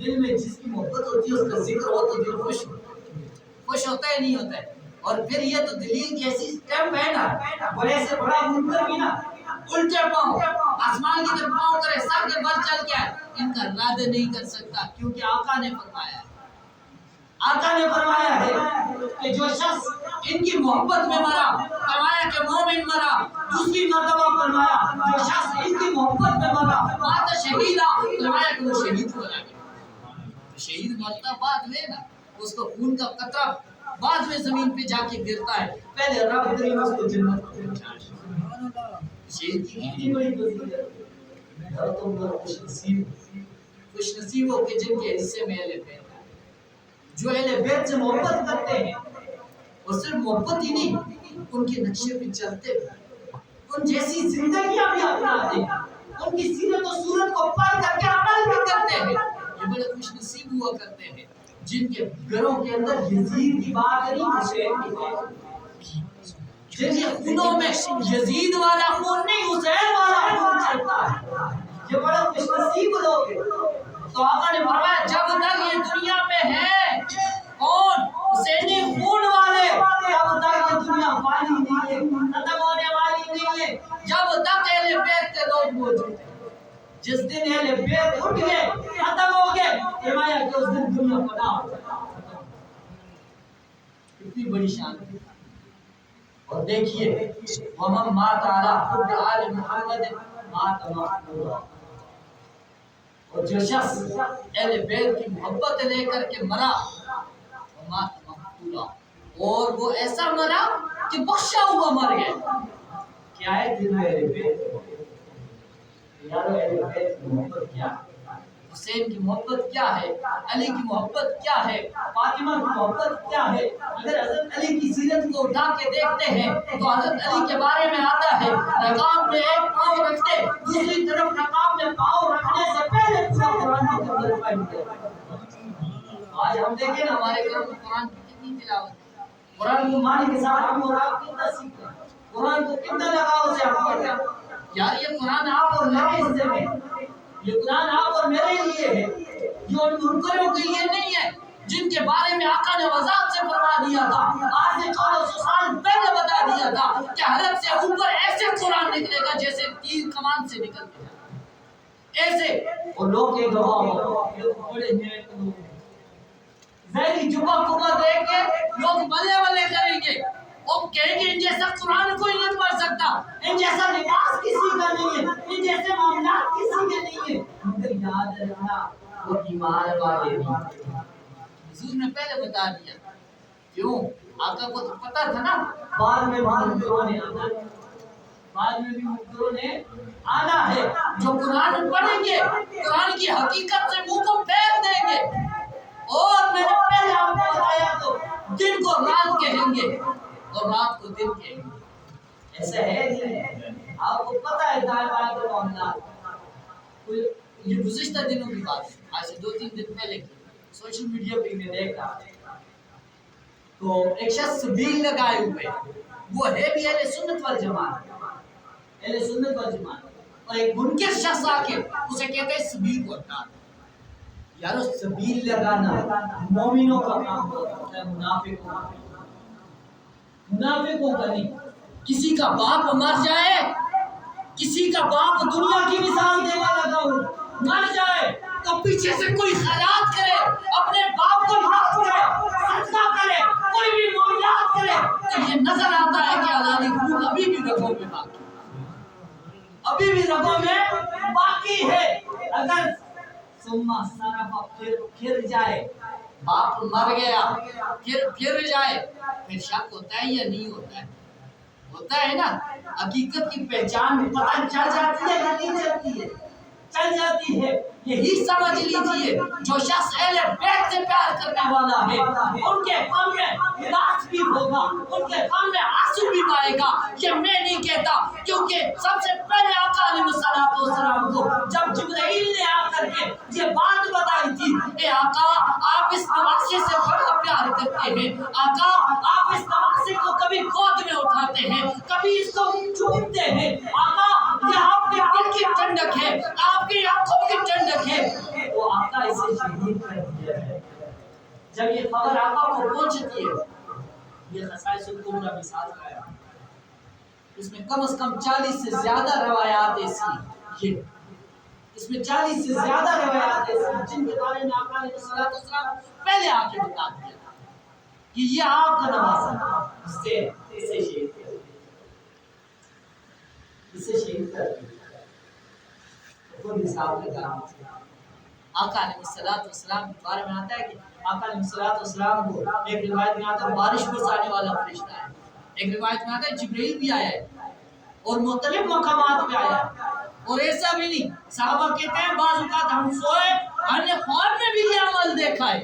دل میں جس کی محبت ہوتی ہے اس کا ذکر ہو تو دل خوش ہوتا ہے, نہیں ہوتا ہے. اور پھر یہ تو دلیل کی ایسی سٹیپ ہے نا, بڑے سے بڑا منکر بھی نا الٹے پاؤں آسمان کی طرف پاؤں کرے, سر کے بل چل کے ان کا رد نہیں کر سکتا, کیونکہ آقا نے فرمایا ہے کہ جو شخص ان کی محبت میں مرا, فرمایا کہ مومن مرا. دوسری مرتبہ فرمایا جو شخص ان کی محبت میں مرا مات شہیدہ, فرمایا کہ وہ شہید ہو جائے گا. شہید مرتا بعد میں نا, اس کو خون کا قطرہ بعد میں زمین پہ جا کے گرتا ہے, پہلے رب کریم اس کو جنت میں پہنچائے. شہید کی کتنی بڑی فضیلت ہے. تم لوگ خوش نصیب ہو کہ جن کے حصے میں اہل بیت ہے, جو اہل بیت سے محبت کرتے ہیں. اور صرف محبت ہی نہیں, ان کے نقشے پہ چلتے ہیں, ان جیسی زندگیاں بھی اپناتے ہیں, ان کی سیرت و صورت کو پڑھ کر کے عمل بھی کرتے ہیں. یہ بڑے خوش نصیب ہوا کرتے ہیں جن کے گھروں کے اندر یزید کی بات نہیں, حسین کی بات, جن کے خونوں میں یزید والا خون نہیں حسین والا خون چلتا ہے. یہ بڑے خوش نصیب لوگ ہیں. تو آقا نے فرمایا جب تک یہ دنیا میں ہے کون حسینی خون والے, جب تک یہ دنیا والی نہیں ہے, ختم ہونے والی نہیں ہے, جب تک اہل بیت کے لوگ موجود ہیں. جس دن اہل بیت اٹھ گئے, ختم ہو گئے, فرمایا کہ اس دن دنیا فنا ہو جائے. اتنی بڑی شان ہے. اور دیکھیے وَمَن مَاتَ عَلَىٰ حُبِّ آلِ مُحَمَّدٍ مَاتَ مَقْتُولًا. اور جو شخص اہل بیت کی محبت لے کر کے مرا وہ مات مقتولا, اور وہ ایسا مرا کہ بخشا ہوا مر گیا. کیا ہے دل میں اہل بیت, یارو اہل بیت کی محبت کیا ہے, حسین کی محبت کیا ہے, علی کی محبت کیا ہے, فاطمہ کی محبت کیا ہے. اگر حضرت علی کی سیرت کو اٹھا کے دیکھتے ہیں تو حضرت علی کے بارے میں آتا ہے رکاب میں ایک پاؤں رکھتے, دوسری طرف رکاب میں پاؤں رکھنے سے پہلے پورا قرآن کے اندر پڑھتے. آج ہم دیکھیں نا ہمارے گھر میں قرآن کی کتنی تلاوت ہے, قرآن کو معنی کے ساتھ ہم اور آپ کتنا سیکھتے ہیں, قرآن کو کتنا لگاؤ سے ہم پڑھتے ہیں. یار یہ قرآن آپ اور میرے حصے میں, یہ قرآن آپ اور میرے لیے ہے, یہ ان منکروں کے لیے نہیں ہے جن کے بارے میں آقا نے وضاحت سے فرما دیا تھا. آج سے 1400 سال پہلے بتا دیا تھا کہ حلق سے اوپر ایسے قرآن نکلے گا جیسے تیر کمان سے نکلتے ہیں, ایسے. اور لوگ کے گواہ ہو, بڑے نیک لوگ ظاہری جبہ کبہ دیکھ کے لوگ بلے بلے کریں گے, وہ کہیں گے ان جیسا قرآن کوئی نہیں پڑھ سکتا, ان جیسا لباس کسی کا نہیں ہے, ان جیسے معاملات کسی کے نہیں ہے. مگر یاد رکھنا وہ ایمان والے ہیں. حضور نے پہلے بتا دیا, کیوں آقا کو تو پتا تھا نا بعد میں منکروں نے آنا ہے, بعد میں بھی منکروں نے آنا ہے جو قرآن پڑھیں گے, قرآن کی حقیقت سے منہ کو پھیر دیں گے. اور میں نے پہلے آپ کو بتایا تو دن کو رات کہیں گے اور رات کو دن کہیں گے. ایسا ہے نہیں, آپ کو پتا ہے دائیں بائیں کے معاملات. یہ گزشتہ دنوں کی بات ہے, آج سے 2-3 دن پہلے کی, سوشل میڈیا پہ میں دیکھ رہا تو ایک شخص سبیل لگائے ہوئے, وہ ہے بھی اہل سنت والجماعت, اہل سنت والجماعت, اور ایک منکر شخص آ کے اسے کہتے ہیں سبیل کو ہٹا. یارو سبیل لگانا مومنوں کا کام ہوتا ہے, منافقوں کا نہیں. کسی کا باپ مر جائے, کسی کا باپ دنیا کی مثال دینے لگا ہوں, مر جائے تو پیچھے سے کوئی خیرات کرے, اپنے باپ کو یاد کرے, صدقہ کرے, کوئی بھی معاملات کرے, تو یہ نظر آتا ہے کہ آزادی خون ابھی بھی رگوں میں باقی, ابھی بھی رگوں میں باقی ہے. اگر ثم صرف پھر جائے, باپ مر گیا پھر جائے, پھر شک ہوتا ہے یا نہیں ہوتا ہے؟ ہوتا ہے نا. حقیقت کی پہچان پتہ چل جاتی ہے یا نہیں چلتی ہے؟ چل جاتی ہے. یہی سمجھ لیجئے جو شخص اہل بیت سے پیار کرنے والا ہے ان کے غم میں اداس بھی ہوگا, ان کے غم میں آنسو بھی بہائے گا. یہ میں نہیں کہتا, کیونکہ سب سے پہلے آقا علیہ السلام کو جب جبرائیل نے آ کر کے یہ بات بتائی تھی, اے آقا آپ اس نواسے سے بڑا پیار کرتے ہیں, ساتھ لایا، اس میں کم از کم 40 سے زیادہ روایات ایسی، یہ اس میں 40 سے زیادہ روایات ایسی جن کے بارے میں آقا علیہ السلام پہلے آ کے بتا دیا کہ یہ آپ کا نماز ہے، اسے شہید کر دیا، خود حساب لگا۔ آقا علیہ السلام کے بارے میں آتا ہے کہ آقا علیہ السلام کو ایک روایت میں آتا ہے بارش برسانے والا فرشتہ ہے، ایک روایت میں آتا ہے جبرائیل بھی آیا ہے اور مختلف مقامات پہ آیا ہے۔ اور ایسا بھی نہیں، صحابہ کہتے ہیں بعض اوقات ہم سوئے، ہم نے خواب میں بھی یہ عمل دیکھا ہے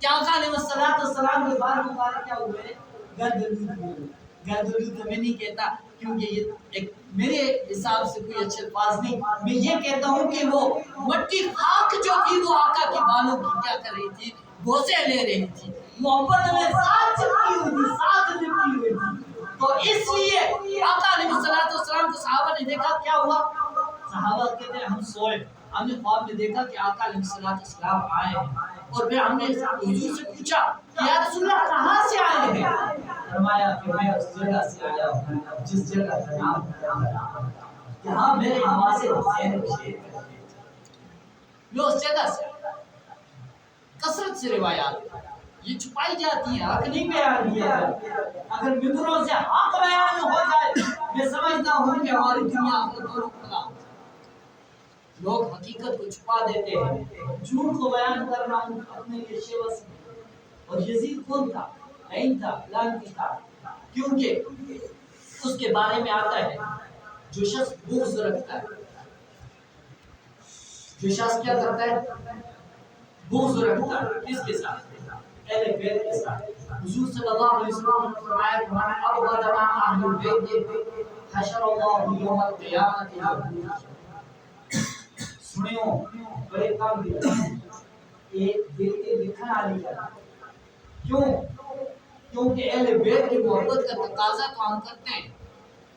کہ آقا علیہ السلام کے بارے مبارک کیا ہوئے، گردلود میں نہیں کہتا کیونکہ یہ ایک میرے حساب سے کوئی اچھے الفاظ نہیں، میں یہ کہتا ہوں کہ وہ مٹی خاک جو تھی وہ آقا کے بالوں کی کیا کر رہی تھی، بوسے لے رہی تھی، محبت میں ساتھ چپکی ہوئی تھی، ساتھ لپٹی ہوئی تھی۔ تو اس لیے آقا علیہ السلام کو صحابہ نے دیکھا، کیا ہوا، صحابہ کہتے ہیں ہم سوئے، ہم نے خواب میں دیکھا کہ آقا علیہ السلام آئے ہیں، اور پھر ہم نے حضور سے پوچھا کہ یا رسول اللہ کہاں سے آئے ہیں؟ فرمایا کہ میں اس جگہ سے آیا ہوں جس جگہ کا نام جہاں میرے نماز حسین کو شہید کر دیا، میں اس جگہ سے کثرت سے روایات یہ چھپائی جاتی ہیں، حق نہیں بیان کیا جاتا۔ اگر ممبروں سے حق بیان ہو جائے، میں سمجھتا ہوں کہ ہماری دنیا دونوں کھلا، لوگ حقیقت کو چھپا دیتے ہیں، جھوٹ کو بیان کرنا اپنے لیے شیوا سے۔ اور یزید کون تھا؟ لعین تھا، لعنتی تھا، کیونکہ اس کے بارے میں آتا ہے جو شخص بغض رکھتا ہے، جو شخص کیا کرتا ہے، بغض رکھتا ہے، کس کے ساتھ؟ اہل بیت کے ساتھ۔ حضور صلی اللہ علیہ وسلم نے فرمایا کہ من ابغض اہل البیت حشر اللہ یوم القیامۃ۔ سنیو بڑے کام بھی ایک دل کے لکھن والی کا، کیوں؟ کیونکہ اہل بیت کی محبت کا تقاضا تو ہم کرتے ہیں،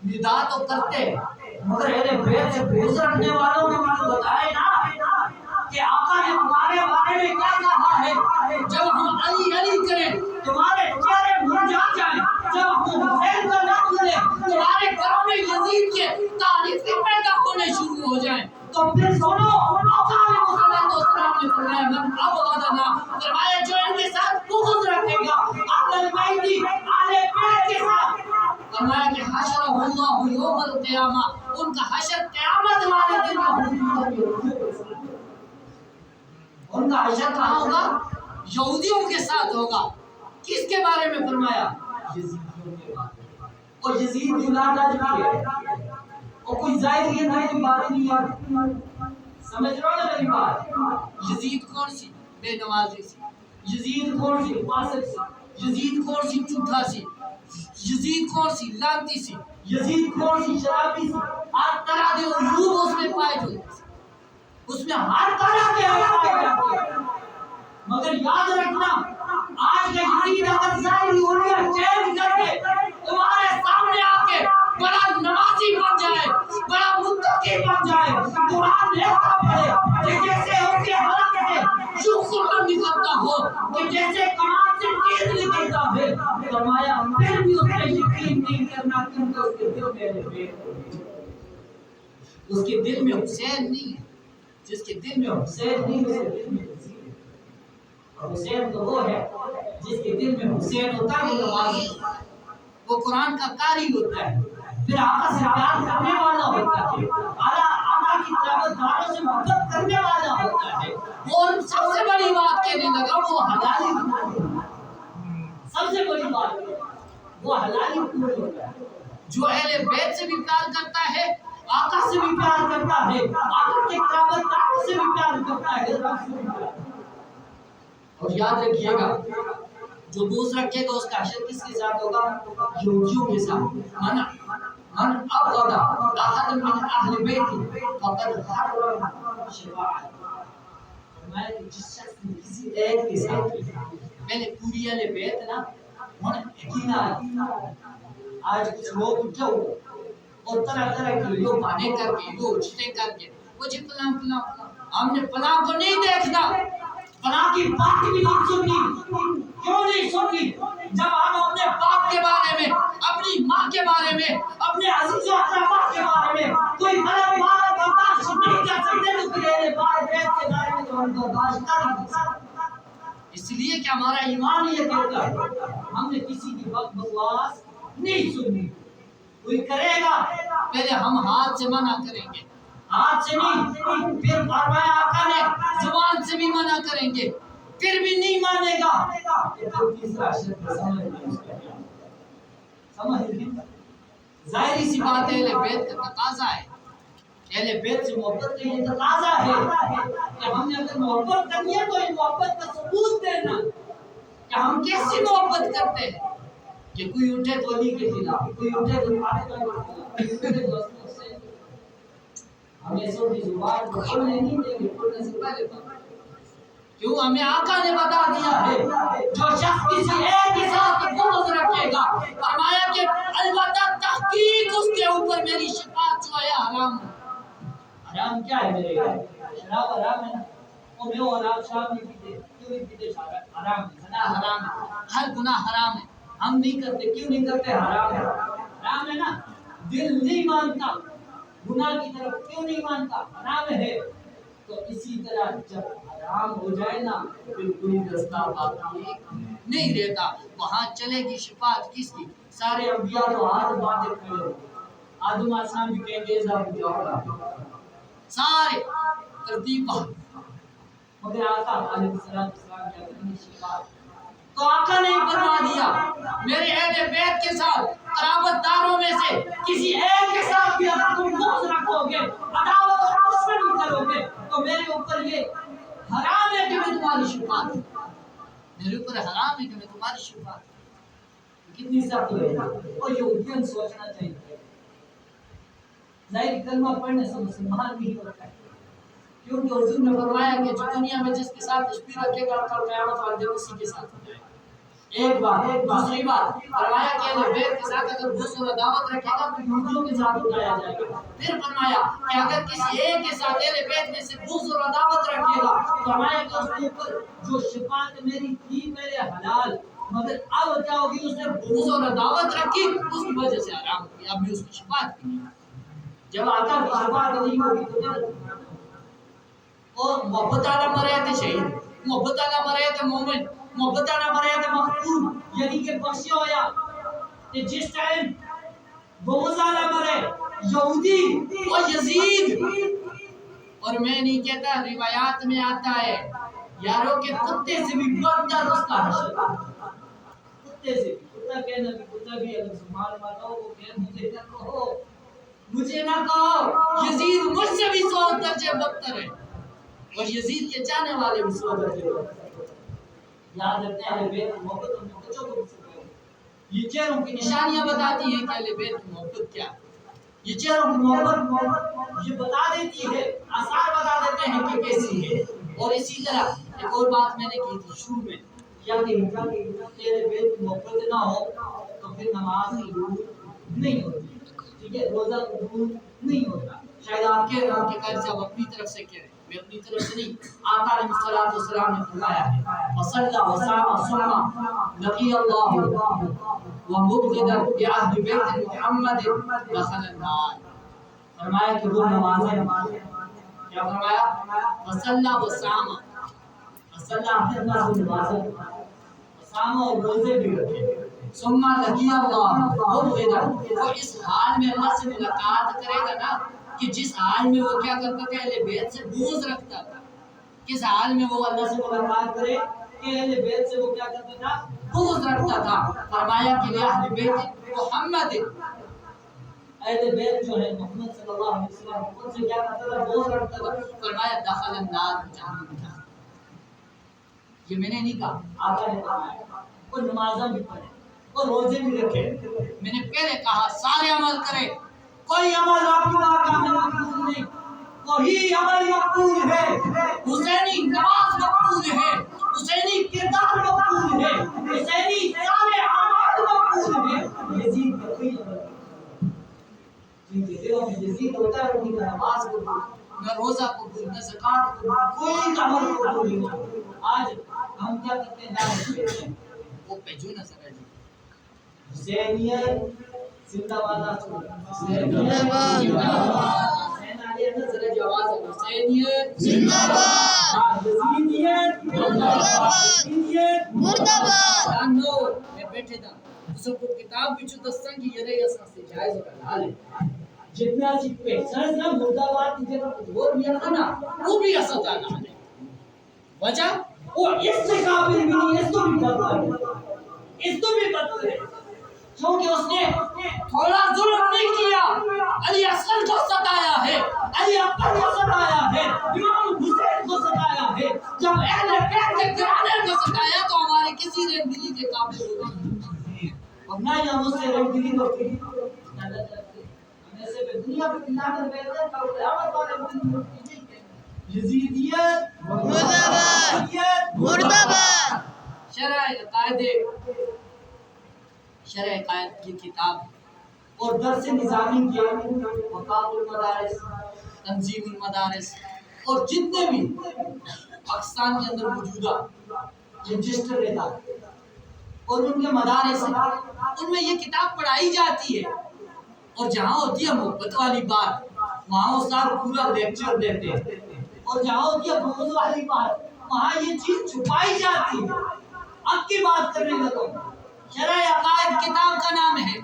ندا تو کرتے ہیں، مگر اہل بیت سے بغض رکھنے والوں کو مجھے بتائے نا کہ آقا نے ہمارے بارے میں کیا کہا ہے، جب ہم علی علی کریں تمہارے چہرے مرجھا جائیں، جب ہم حسین کا نام لیں تمہارے گھروں میں یزید کے تعریفیں پیدا ہونے شروع ہو جائیں، تو پھر سنو آقا علیہ السلام نے فرمایا من ابغضنا، فرمایا جو ان کے ساتھ بغض رکھے گا اہل بیت اہل بیت کے ساتھ، فرمایا کہ حشرہ اللہ یوم القیامہ، ان کا حشر قیامت والے دن ہوگا۔ ان کا حشر کہاں ہوگا؟ یہودیوں کے ساتھ ہوگا۔ کس کے بارے میں فرمایا؟ یزیدیوں کے بارے میں۔ اور یزید جنادا جو ہے اور کوئی زائد یہ نہیں بات نہیں ہے، سمجھ رہو نا میری بات؟ یزید کون سی؟ بے نمازی سی، یزید کون سی؟ فاسق سی، یزید کون سی؟ جھوٹا سی، یزید کون سی؟ لعنتی سی، یزید کون سی؟ شرابی سی، ہر طرح کے عیوب اس میں پائے جاتے ہیں، اس میں ہر طرح کے عیوب پائے جاتے ہیں، مگر یاد رکھنا آج کے یزید اگر ظاہری حلیہ چینج کر کے تمہارے سامنے آ کے بڑا نمازی بن جائے، بڑا متقی بن جائے، قرآن ایسا پڑھے کہ جیسے اس کے حلق سے یوں قرآن نکلتا ہو کہ جیسے کمان سے تیر نکلتا ہے، فرمایا پھر بھی اس پہ یقین نہیں کرنا کیونکہ اس کے دل میں بیت، اس کے دل میں حسین نہیں ہے، جس کے دل میں حسین نہیں ہے اس کے دل میں حسین ہے، اور حسین تو وہ ہے جس کے دل میں حسین ہوتا ہے، وہ نمازی ہوتا ہے، وہ قرآن کا قاری ہوتا ہے، پھر آقا سے پیار کرنے والا ہوتا ہے، آقا کی تلاوت گاروں سے محبت کرنے والا ہوتا ہے، اور سب سے بڑی بات کہنے لگا وہ حلالی پوری، سب سے بڑی بات وہ حلالی پوری ہوتا ہے، جو اہل بیت سے بھی پیار کرتا ہے، آقا سے بھی پیار کرتا ہے، آقا کی تلاوت گاروں سے بھی پیار کرتا ہے، رب سے بھی پیار کرتا ہے۔ اور یاد رکھیے گا جو بغض رکھے گا اس کا حشر کس کے ساتھ ہوگا؟ یہودیوں کے ساتھ۔ من ابغض احد من اہل بیت فقد حرم شفاعت، فرمایا کہ جس شخص نے کسی ایک کے ساتھ پہلے پوری اہل بیت نا ہن یقینا آج کچھ لوگ اٹھے ہوئے اور طرح طرح کی ویڈیو بنے کر کے وہ اچھتے کر کے وہ جی فلاں ہم نے فلاں کو نہیں دیکھنا، فلاں کی بات بھی نہیں سننی، کیوں نہیں سننی؟ جب ہم اپنے باپ کے بارے میں، اپنی ماں کے بارے میں، اپنے عزیز و اقربا کے بارے میں کوئی غلط بات برداشت نہیں کر سکتے تو پھر اہل بیت کے بارے میں تو ہم برداشت کر نہیں سکتے۔ اس لیے کہ ہمارا ایمان یہ کہتا ہے ہم نے کسی کی بکواس نہیں سننی۔ کوئی کرے گا پہلے ہم ہاتھ سے منع کریں گے، ہاتھ سے نہیں، پھر فرمایا آقا نے زبان سے بھی منع کریں گے، پھر بھی نہیں مانے گا، پھر تیسرا شرط سمجھ نہیں۔ ظاہری سی بات ہے اہل بیت کا تقاضا ہے، اہل بیت سے محبت کا یہ تقاضا ہے کہ ہم نے اگر محبت کرنی ہے تو اس محبت کا ثبوت دینا کہ ہم کیسی محبت کرتے ہیں، کہ کوئی اٹھے تو علی کے خلاف، کوئی اٹھے تو فاطمہ کے خلاف، کوئی اٹھے تو حسین۔ ہمیں سب کی زبان کو کھولنے نہیں دیں گے، کھولنے سے پہلے کیوں ہمیں آقا نے بتا دیا ہے جو شخص کسی ایک کے ساتھ بغض رکھے گا، فرمایا کہ البتہ تحقیق اس کے اوپر میری شفاعت جو ہے حرام ہے۔ حرام کیا ہے میرے لیے؟ شراب حرام ہے نا، اور میں اور آپ شراب نہیں پیتے، کیوں نہیں پیتے؟ حرام ہے، زنا حرام ہے، ہر گناہ حرام ہے، ہم نہیں کرتے، کیوں نہیں کرتے؟ حرام ہے، حرام ہے نا، دل نہیں مانتا گناہ کی طرف، کیوں نہیں مانتا؟ حرام ہے۔ تو اسی طرح جب حرام ہو جائے نا پھر کوئی رستہ باقی نہیں رہتا، وہاں چلے گی شفاعت کس کی؟ سارے انبیاء تو ہاتھ باندھے کھڑے ہو، آدم آسان بھی کہیں گے ذا مجاورہ، سارے ترتیب مگر آقا علیہ السلام کیا کریں شفاعت؟ تو آقا نے فرما دیا میرے اہل بیت کے ساتھ قرابت داروں میں سے کسی ایک کے ساتھ بھی اگر تم بغض رکھو گے، عداوت اور دشمنی کرو گے تو میرے اوپر یہ حرام ہے کہ میں تمہاری شفاعت کروں، میرے اوپر حرام ہے کہ میں تمہاری شفاعت کروں۔ کتنی سخت ہے، اور یہودیوں سوچنا چاہیے ظاہر کلمہ پڑھنے سے مسلمان نہیں ہوتا ہے، کیونکہ حضور نے فرمایا کہ جو دنیا میں جس کے ساتھ تشبیہ رکھے گا کل قیامت والے دن اسی کے ساتھ ہو جائے گا۔ ایک بات، دوسری بات فرمایا کہ اہل بیت کے ساتھ اگر بغض و عداوت رکھے گا تو یہودیوں کے ساتھ اٹھایا جائے گا۔ پھر فرمایا کہ اگر کسی ایک کے ساتھ اہل بیت میں سے بغض اور عداوت رکھے گا فرمایا کہ اس کے اوپر جو شفاعت میری تھی پہلے حلال، مگر اب کیا ہوگی؟ اس نے بغض اور عداوت رکھی اس کی وجہ سے حرام ہوگی، اب بھی اس کی شفاعت کی نہیں۔ جب آقا کی شفاعت نہیں ہوگی تو کیا؟ اور محبت والا مرے تھے شہید، محبت والا مرے تھے مومن، محبت والا مرے تھے مغفور، یعنی کہ بخشیا ہویا۔ کہ جس ٹائم بغض والا مرے یہودی اور یزید، اور میں نہیں کہتا، روایات میں آتا ہے یاروں کے کتے سے بھی بدتر اس کا حشر، کتے سے بھی، کتا کہنا بھی کتا بھی اگر سبحان اللہ ہو وہ کہ مجھے نہ کہو، مجھے نہ کہو، یزید مجھ سے بھی 100 درجے بدتر ہے، اور یزید کے چاہنے والے بھی 100 درجے بدتر ہے۔ یاد رکھتے ہیں اہل بیت کی محبت ہم بچوں کو بھی سکھائیں، یہ چہروں کی نشانیاں بتاتی ہیں کہ اہل بیت کی محبت کیا ہے، یہ چہروں کی محبت یہ بتا دیتی ہے، آثار بتا دیتے ہیں کہ کیسی ہے۔ اور اسی طرح ایک اور بات میں نے کی تھی شروع میں، یا کہ اہل بیت کی محبت نہ ہو تو پھر نماز قبول نہیں ہوتی، ٹھیک ہے، روزہ قبول نہیں ہوتا۔ شاید آپ کہہ رہے ہو کہ قاری صاحب اپنی طرف سے کہہ رہے ہیں، میں اپنی طرف سے نہیں، آقا علیہ السلام نے فرمایا ہے وصلى وصام ثم لقي الله ومبغضا بأهل بيت محمد دخل النار۔ فرمایا کہ وہ نمازیں، کیا فرمایا؟ وصلى وصام، وصلى نمازیں، وصام اور روزے بھی رکھے، ثم لقي الله مبغضا، وہ اس حال میں اللہ سے ملاقات کرے گا نا کہ جس حال میں وہ کیا کرتا تھا؟ اہل بیت سے بغض رکھتا تھا۔ کس حال میں وہ اللہ سے ملاقات کرے کہ اہل بیت سے وہ کیا کرتا تھا؟ بغض رکھتا تھا۔ فرمایا کہ اہل بیت محمد، اہل بیت جو ہے محمد صلی اللہ علیہ وسلم ان سے کیا کرتا تھا؟ بغض رکھتا تھا۔ فرمایا دخل النار، جہنم میں۔ یہ میں نے نہیں کہا، آقا نے فرمایا، اور نمازاں بھی پڑھے اور روزے بھی رکھے۔ میں نے پہلے کہا سارے عمل کرے، کوئی عمل آپ کی بارگاہ میں مقبول نہیں، وہی عمل مقبول ہے، حسینی نماز مقبول ہے، حسینی کردار مقبول ہے، حسینی سارے اعمال مقبول ہے، یزید کا کوئی عمل نہیں۔ دلوں میں یزید ہوتا ہے ان کی نماز قبول، نہ روزہ قبول، نہ زکات قبول، کوئی عمل قبول نہیں۔ آج ہم کیا کرتے ہیں؟ وہ پیجو نظر ہے جی حسینیت زندہ باد زندہ باد حسین علی نظر جواز حسینیت زندہ باد یزیدیت مرداباد مرداباد جانو میں بیٹھے تھا سب کو کتاب بچو دستان کی یہ رہی اساں سے جائز و حلال ہے جتنا سی پہچان نا مرداباد کی جگہ کچھ اور بھی ہے نا وہ بھی اساں جانا ہے وجہ وہ اس سے قابل بھی نہیں اس کو بھی بدتر ہے اس کو بھی بدتر ہے کیونکہ اس نے تھوڑا ظلم نہیں کیا علی اصغر کو ستایا ہے علی اکبر کو ستایا ہے امام حسین کو ستایا ہے جب اہل بیت کے گھرانے کو ستایا تو ہمارے کسی نے دلی کے قابل ہوگا اور نہ ہی ہم اس سے رنگلی ہوتی ہم ایسے پہ دنیا پہ دلا کر بیٹھتے ہیں قیامت والے دن یزیدیت مرداباد مرداباد شرع عقائد کی کتاب اور درس نظامی کے مقام المدارس تنظیم المدارس اور جتنے بھی پاکستان کے اندر موجودہ رجسٹر رہتا ہے اور ان کے مدارس ہیں ان میں یہ کتاب پڑھائی جاتی ہے اور جہاں ہوتی ہے محبت والی بات وہاں استاد پورا لیکچر دیتے ہیں اور جہاں ہوتی ہے بغض والی بات وہاں یہ چیز چھپائی جاتی ہے اب کی بات کرنے لگا شرع عقائد کتاب کا نام ہے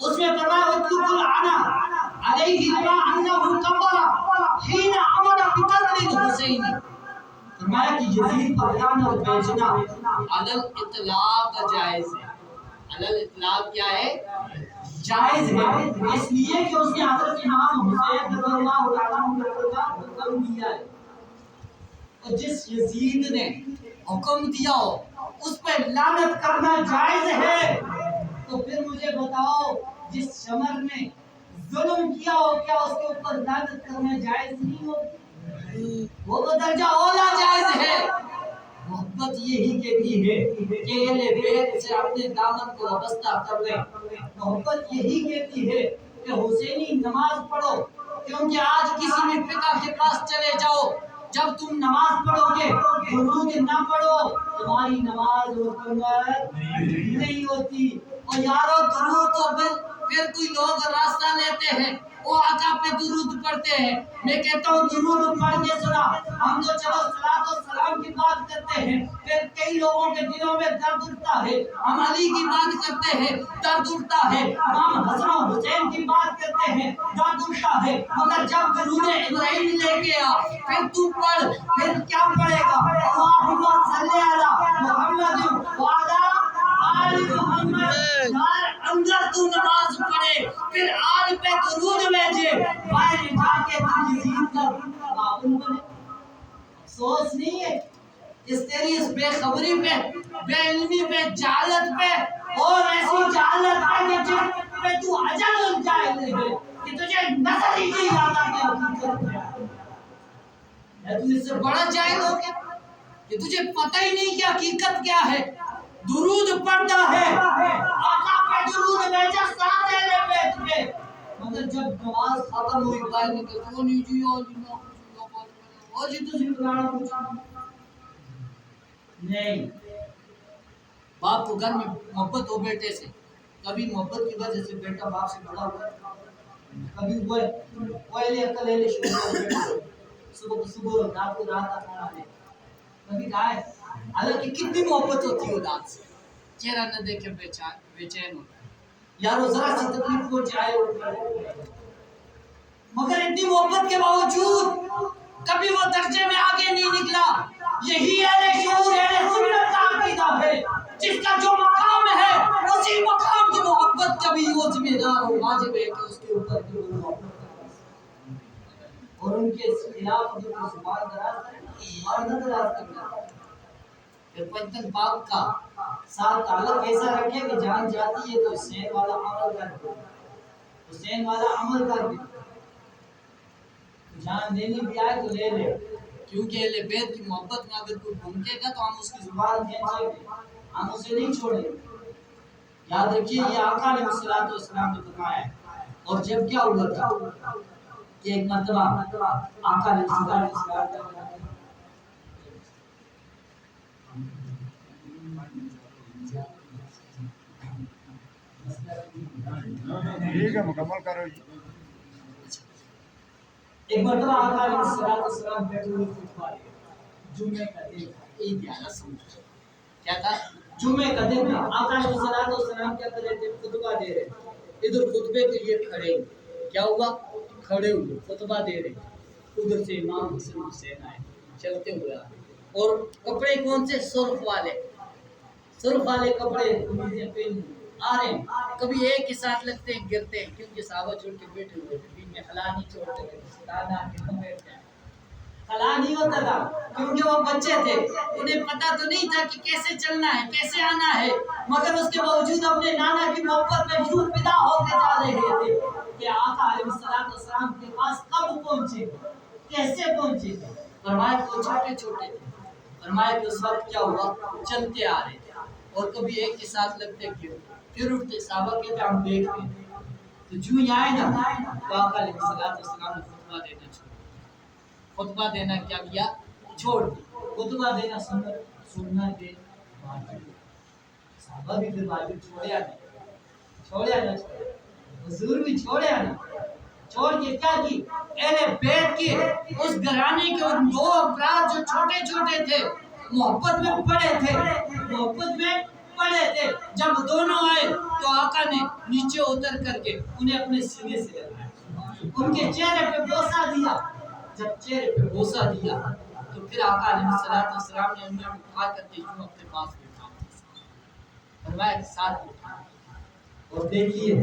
اس میں فرمایا اطلق العنا علیہ ما انه کفر حين عمل بقتل الحسین فرمایا کہ یزید پر لعنت بھیجنا علی الاطلاق جائز ہے علی الاطلاق کیا ہے جائز ہے اس لیے کہ اس نے حضرت امام حسین رضی اللہ تعالیٰ عنہ کا حکم دیا ہے اور جس یزید نے حکم دیا ہو اس پہ لعنت کرنا جائز ہے تو پھر مجھے بتاؤ جس شمر نے ظلم کیا ہو کیا اس کے اوپر لعنت کرنا جائز نہیں ہو وہ درجہ اولا جائز ہے محبت یہی کہتی ہے کہ اہل بیت سے اپنے دامن کو وابستہ کر لیں محبت یہی کہتی ہے کہ حسینی نماز پڑھو کیونکہ آج کسی بھی فقہ کے پاس چلے جاؤ جب تم نماز پڑھو گے درود نہ پڑھو تمہاری نماز مکمل نہیں ہوتی اور یارو درود تو پھر کوئی لوگ راستہ لیتے ہیں وہ آقا پہ درود پڑھتے ہیں میں کہتا ہوں درود پڑھ کے سنا ہم تو چلو صلاۃ و سلام کی بات کرتے ہیں پھر کئی لوگوں کے دلوں میں درد اٹھتا ہے ہم علی کی بات کرتے ہیں درد اٹھتا ہے امام حسن و حسین کی بات کرتے ہیں درد اٹھتا ہے مگر جب درود ابراہیم لے کے آ پھر تو پڑھ پھر کیا پڑھے گا اللہم صلی علی محمد وعلی آل محمد یار اندر تو نماز پڑھے پھر آل پہ درود بھیجے باہر جا کے تو یزید کا معاون بنے افسوس نہیں ہے اس تیری اس بے خبری پہ بے علمی پہ جہالت پہ اور ایسی جہالت ہے کہ جن پہ تو اجل جائے ہے کہ تجھے نظر ہی نہیں آتا کہ حقیقت کیا ہے تو اس سے بڑا جاہل ہو گیا کہ تجھے پتہ ہی نہیں کہ حقیقت کیا ہے درود پڑھتا ہے آقا پہ درود بھیجا ساتھ اہل بیت پہ مگر جب نماز ختم ہوئی باہر نکل تو نہیں جی اور جی تو بلانا پوچھا نہیں باپ کو گھر میں محبت ہو بیٹے سے کبھی محبت کی وجہ سے بیٹا باپ سے بڑا ہوا کبھی وہ لے کر لے شروع صبح صبح رات کو رات کا کھانا دے کبھی کھائے حالانکہ کتنی محبت ہوتی ہے اولاد سے چہرہ نہ دیکھے بے چین ہوتا ہے یارو ذرا سی تکلیف ہو جائے مگر اتنی محبت کے باوجود کبھی وہ درجے میں آگے نہیں نکلا یہی اہل شعور اہل سنت کا عقیدہ ہے جس کا جو مقام ہے اسی مقام کی محبت کبھی وہ ذمہ دار اور واجب ہے کہ اس کے اوپر بھی وہ محبت اور ان کے خلاف جو زبان دراز کرے زبان نہ دراز کرنا پھر پنجتن پاک کا ساتھ تعلق ایسا رکھے کہ جان جاتی ہے تو حسین والا عمل کر دے حسین والا عمل کر دے جان دینی بھی آئے تو لے لے کیونکہ اہل بیت کی محبت میں اگر کوئی بھونکے گا تو ہم اس کی زبان کھینچیں گے ہم اسے نہیں چھوڑیں گے یاد رکھیے یہ آقا علیہ الصلوۃ والسلام نے فرمایا ہے اور جب کیا ہوا تھا کہ ایک مرتبہ آقا علیہ السلام ٹھیک ہے مکمل کرو جی. ایک مرتبہ آقا علیہ الصلوۃ والسلام بیٹھے ہوئے خطبہ دے جمعے کا دن عید یاد سمجھو کیا تھا جمعے کا دن آقا علیہ الصلوۃ والسلام کیا کر رہے تھے خطبہ دے رہے ادھر خطبے کے لیے کھڑے کیا ہوا کھڑے ہوئے خطبہ دے رہے ادھر سے امام حسن حسین آئے چلتے ہوئے آئے اور کپڑے کون سے سرخ والے کپڑے قمیضیں پہن آ رہے ہیں کبھی ایک کے ساتھ لگتے ہیں گرتے ہیں کیونکہ صحابہ چھوڑ کے بیٹھے ہوئے تھے بیچ میں خلا نہیں چھوڑتے تھے دادا کے کم بیٹھ جائیں خلا نہیں ہوتا تھا کیونکہ وہ بچے تھے انہیں پتہ تو نہیں تھا کہ کیسے چلنا ہے کیسے آنا ہے مگر اس کے باوجود اپنے نانا کی محبت میں یوں فدا ہو کے جا رہے تھے کہ آقا علیہ الصلوۃ والسلام کے پاس کب پہنچے کیسے پہنچے فرمایا کہ وہ چھوٹے چھوٹے تھے فرمایا کہ اس وقت کیا ہوا چلتے آ رہے تھے اور کبھی ایک کے ساتھ لگتے پھر اٹھتے صحابہ کے ہم دیکھتے تو جو ہی آئے نا تو آقا علیہ الصلوۃ والسلام نے خطبہ دینا چھوڑ خطبہ دینا کیا کیا چھوڑ خطبہ دینا سننا دے صحابہ بھی پھر واجب چھوڑے نا حضور بھی چھوڑے نا چھوڑ کے کیا کی اہل بیت کے اس گھرانے کے ان دو افراد جو چھوٹے چھوٹے تھے محبت میں پڑے تھے جب دونوں آئے تو آقا نے نیچے اتر کر کے انہیں اپنے سینے سے لگایا ان کے چہرے پہ بوسہ دیا جب چہرے پہ بوسہ دیا تو پھر آقا علیہ الصلوۃ والسلام نے انہیں اٹھا کر کے یوں اپنے پاس بٹھا فرمایا کہ ساتھ بٹھا اور دیکھیے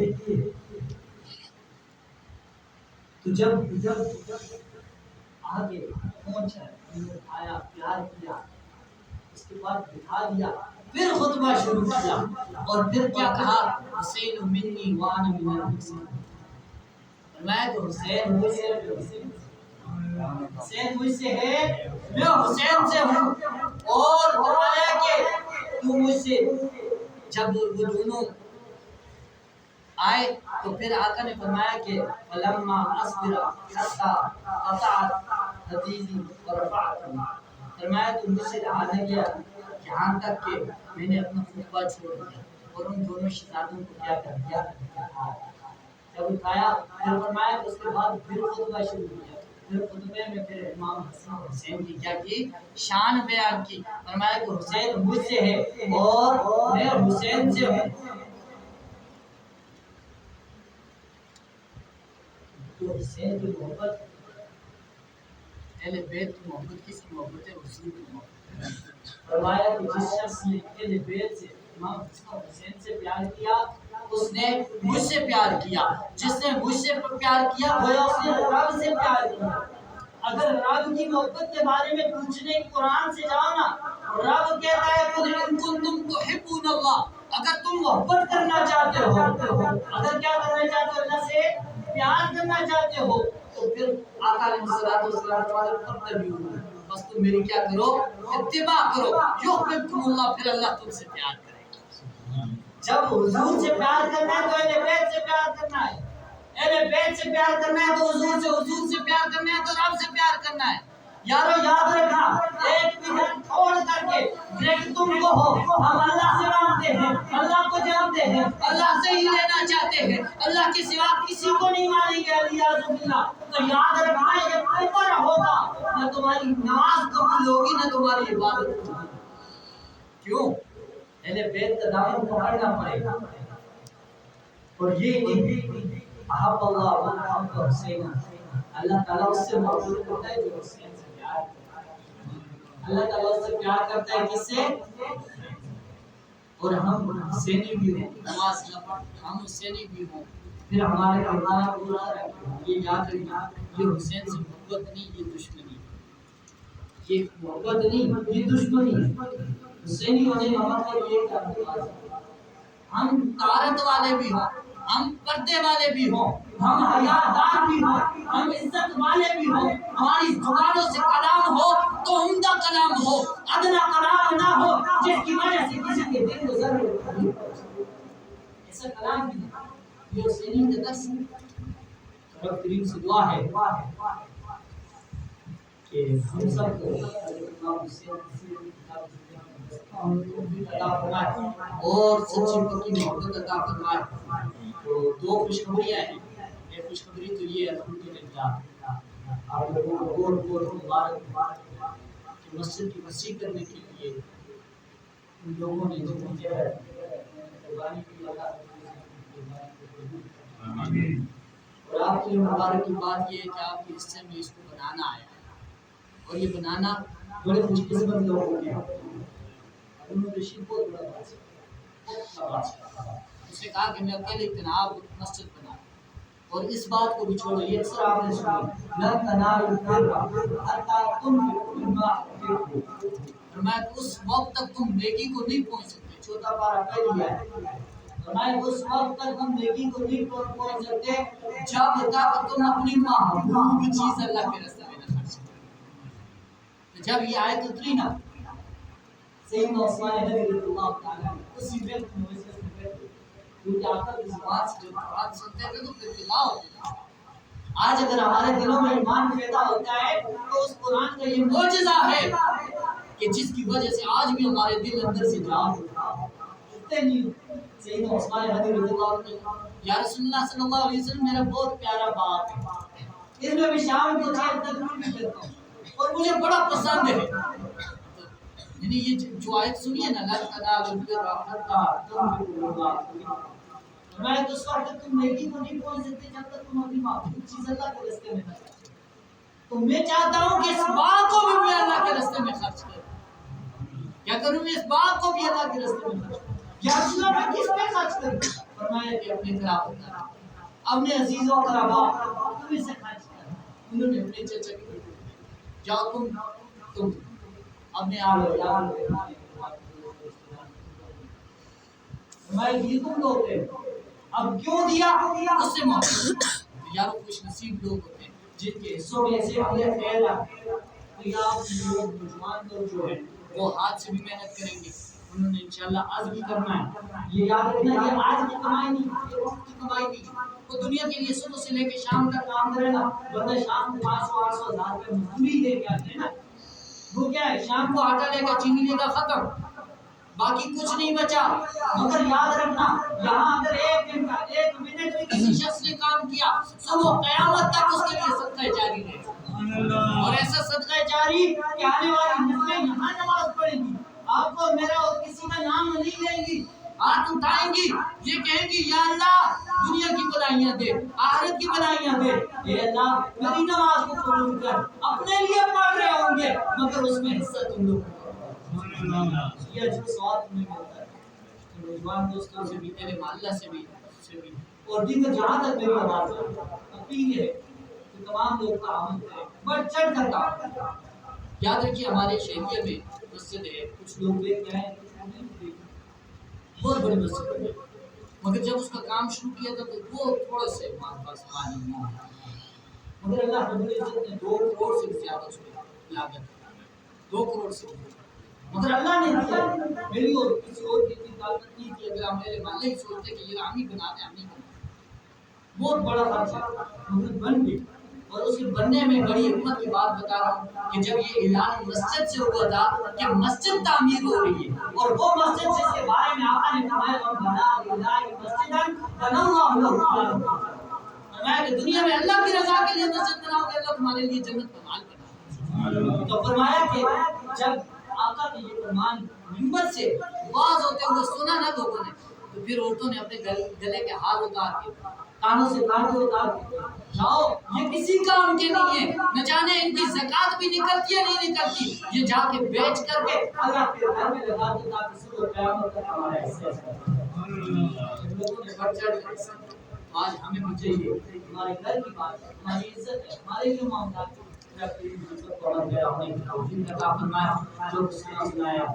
تو جب آگے پہنچا آیا پیار کیا اس کے بعد بٹھا دیا پھر خطبہ شروع کیا اور پھر کیا کہا حسین منی وانا من الحسین فرمایا کہ حسین مجھ سے ہے میں حسین سے ہوں اور فرمایا کہ تو مجھ سے جب وہ دونوں آئے تو پھر آقا نے فرمایا کہ فلما اصبر حتى قطعت حدیثی ورفعت فرمایا تو مجھ سے رہا نہ گیا یہاں تک کہ میں نے اپنا خطبہ چھوڑ دیا اور ان دونوں شہزادوں کو کیا کر دیا جب اٹھایا پھر فرمایا کہ اس کے بعد پھر خطبہ شروع کیا پھر خطبے میں پھر امام حسن حسین کی کیا کی شان بیان کی فرمایا کہ حسین مجھ سے ہے اور میں حسین سے ہوں تو حسین کی محبت اہل بیت کی محبت کس کی محبت ہے حضور کی محبت فرمایا کہ جس شخص نے اہل بیت سے امام حسین سے پیار کیا اس نے مجھ سے پیار کیا جس نے مجھ سے پیار کیا گویا اس نے رب سے پیار کیا اگر رب کی محبت کے بارے میں پوچھنے قرآن سے جاؤ نا رب کہتا ہے قل ان کنتم تحبون اللہ اگر تم محبت کرنا چاہتے ہو اگر کیا کرنا چاہتے ہو اللہ سے پیار کرنا چاہتے ہو تو پھر آقا علیہ الصلوۃ والسلام پر تتبعوا بس تم میری کیا کرو اتباع کرو یحببکم اللہ پھر اللہ تم سے پیار کرے گا جب حضور سے پیار کرنا ہے تو اہل بیت سے پیار کرنا ہے اہل بیت سے پیار کرنا ہے تو حضور سے پیار کرنا ہے تو رب سے پیار کرنا ہے یارو یاد رکھا ایک دن چھوڑ کر کے ڈائریکٹ تم کو ہو ہم اللہ سے مانتے ہیں اللہ کو جانتے ہیں اللہ سے ہی لینا چاہتے ہیں اللہ کے سوا کسی کو نہیں مانیں گے الیاذ باللہ تو یاد رکھنا یہ کفر ہوگا نہ تمہاری نماز قبول ہوگی نہ تمہاری عبادت ہوگی کیوں اہل بیت کا دامن پکڑنا پڑے گا اور یہ نہیں احب اللہ محمد حسین اللہ تعالیٰ اس سے محبت کرتا ہے جو حسین سے پیار کرتا ہے اللہ تعالیٰ اس سے پیار کرتا ہے کس سے اور ہم حسینی بھی ہوں نماز نہ پڑھ ہم حسینی بھی ہوں پھر ہمارے کردار پورا یہ یاد رکھنا یہ حسین سے محبت نہیں یہ دشمنی یہ محبت نہیں یہ دشمنی حسینی ہونے کا مطلب یہ کہ ہم طہارت والے بھی ہوں ہم پردے والے بھی ہوں ہم حیادار بھی ہوں ہم عزت والے بھی ہوں ہماری زبانوں سے کلام ہو تو عمدہ کلام ہو ادنا کلام نہ ہو جس کی وجہ سے کسی کے دل کو ضرور تکلیف پہنچے ایسا کلام بھی نہیں یہ حسینی کا درس رب کریم سے دعا ہے کہ ہم سب کو امام حسین عطا فرمائے اور سچی پکی محبت عطا فرمائے تو دو خوشخبریاں ہیں. ایک خوشخبری تو یہ الحمدللہ آپ لوگوں کو بہت بہت مبارک کہ مسجد کی وسیع کرنے کے لیے ان لوگوں نے جو مجھے قربانی کی اور آپ کے مبارک کی بات یہ ہے کہ آپ کے حصے میں اس کو بنانا آیا اور یہ بنانا بڑے خوش قسمت لوگوں کے انہوں نے رشید بہت بڑا بات اس نے کہا کہ میں اکیلے تناب مسجد بنا اور اس بات کو بھی چھوڑو. یہ اکثر آپ نے سنا نہ تنالوا البر حتى تنفقوا مما تحبون. فرمایا کہ اس وقت تک تم نیکی کو نہیں پہنچ سکتے. چوتھا پارہ پہلی ہے. فرمایا اس وقت تک ہم نیکی کو نہیں پہنچ سکتے جب تک تم اپنی محبوب چیز اللہ کے راستے میں نہ خرچ کرو. جب یہ آیت اتری نا سیدنا عثمان رضی اللہ تعالیٰ اسی وقت میں کیونکہ آپ کی زبان سے جو قرآن سنتے ہیں تو ابتلا ہوتی ہے. آج اگر ہمارے دلوں میں ایمان پیدا ہوتا ہے تو اس قرآن کا یہ معجزہ ہے کہ جس کی وجہ سے آج بھی ہمارے دل اندر سے جان اٹھتے نہیں. سیدنا عثمان رضی اللہ عنہ یا رسول اللہ صلی اللہ علیہ وسلم میرا بہت پیارا باغ ہے, اس میں بھی شام کو چیر تک بھی کرتا ہوں اور مجھے بڑا پسند ہے. یعنی یہ جو آیت سنیے نا لن تنالوا البر حتى تنفقوا مما تحبون. میں تو اس وقت تم نیکی کو نہیں پہنچ سکتے جب تک تم اپنی محبوب چیز اللہ کے راستے میں نہ خرچ کرو. تو میں چاہتا ہوں کہ اس باغ کو بھی میں اللہ کے راستے میں خرچ کروں. کیا کروں میں اس باغ کو بھی اللہ کے راستے میں خرچ کروں. یا رسول اللہ میں کس پہ خرچ کروں؟ فرمایا کہ اپنے قرابت اپنے عزیزوں اور اقربا تم اسے خرچ کر. انہوں نے اپنے چچا کی جاؤ تم اپنے آپ میں یہ تم لوگ تھے اب کیوں دیا اس سے محبت. یارو خوش نصیب لوگ ہوتے ہیں جن کے حصوں میں سے اپنے خیر آتے ہیں. آپ لوگ نوجوان لوگ جو ہیں وہ ہاتھ سے بھی محنت کریں گے. انہوں نے انشاءاللہ آج بھی کرنا ہے. یہ یاد رکھنا یہ آج کی کمائی نہیں, یہ وقت کی کمائی نہیں. وہ دنیا کے لیے صبح سے لے کے شام تک کام کرے نا, ورنہ شام کو 500-800 ہزار روپے مزدوری دے کے آتے ہیں نا. وہ کیا ہے شام کو آٹا لے کر چینی لے کر ختم, باقی کچھ نہیں بچا. مگر یاد رکھنا یہاں اگر ایک منٹ بھی کسی شخص نے کام کیا صبح قیامت تک اس کے لیے صدقہ جاری رہے گا. اور ایسا صدقہ جاری کہ آنے والی نسلیں یہاں نماز پڑھیں گی, آپ کو میرا اور کسی کا نام نہیں لیں گی, ہاتھ اٹھائیں گی, یہ کہیں گی یا اللہ دنیا کی بلائیاں دے, آخرت کی بلائیاں دے. اے اللہ میری نماز کو قبول کر. اپنے لیے پڑھ رہے ہوں گے مگر اس میں حصہ تم لوگ یہ جو سوال تمہیں ملتا ہے نوجوان دوستوں سے بھی میرے محلہ سے بھی اور دیگر جہاں تک میری آواز اپیل ہے کہ تمام لوگ تعاون کریں, بڑھ چڑھ کر کام کریں. یاد رکھیے ہمارے شہریہ میں مسجد ہے, کچھ لوگ دیکھ رہے ہیں بہت بڑی مسجد ہے مگر جب اس کا کام شروع کیا تھا تو وہ تھوڑا سے ہمارے پاس پانی نہ آیا. مگر اللہ رب العزت نے 2 کروڑ سے زیادہ اس کی لاگت 2 کروڑ سے مگر اللہ نے دیا. میری اور کسی اور کی اتنی طاقت نہیں تھی. اگر ہم میرے والے ہی سوچتے کہ یہ رامی بنا دیں, ہم نہیں بنا. بہت بڑا خرچہ مگر بن گئی. اور اس کے بننے میں بڑی حکمت کی بات بتا رہا ہوں کہ جب یہ اعلان مسجد سے ہوا تھا کہ مسجد تعمیر ہو رہی ہے اور وہ مسجد جس کے بارے میں آقا نے فرمایا ربنا للہ مسجدا بناها له. فرمایا کہ دنیا میں اللہ کی رضا کے لیے مسجد بناؤ گے اللہ تمہارے لیے جنت کا مال بنائے. تو فرمایا کہ جب آقا کے یہ فرمان منبر سے واز ہوتے ہوئے سنا نا لوگوں نے تو پھر عورتوں نے اپنے گلے کے ہار اتار کے کانوں سے کانٹے اتار کے جاؤ یہ کسی کام کے نہیں ہے, نہ جانے ان کی زکات بھی نکلتی ہے نہیں نکلتی, یہ جا کے بیچ کر کے اللہ کے گھر میں لگا دو تاکہ صبح قیامت تک ہمارا حصہ لوگوں نے بڑھ چڑھ کر. آج ہمیں بھی چاہیے ہمارے گھر کی بات ہے, ہماری عزت ہے, ہمارے لیے معاملات جو سنایا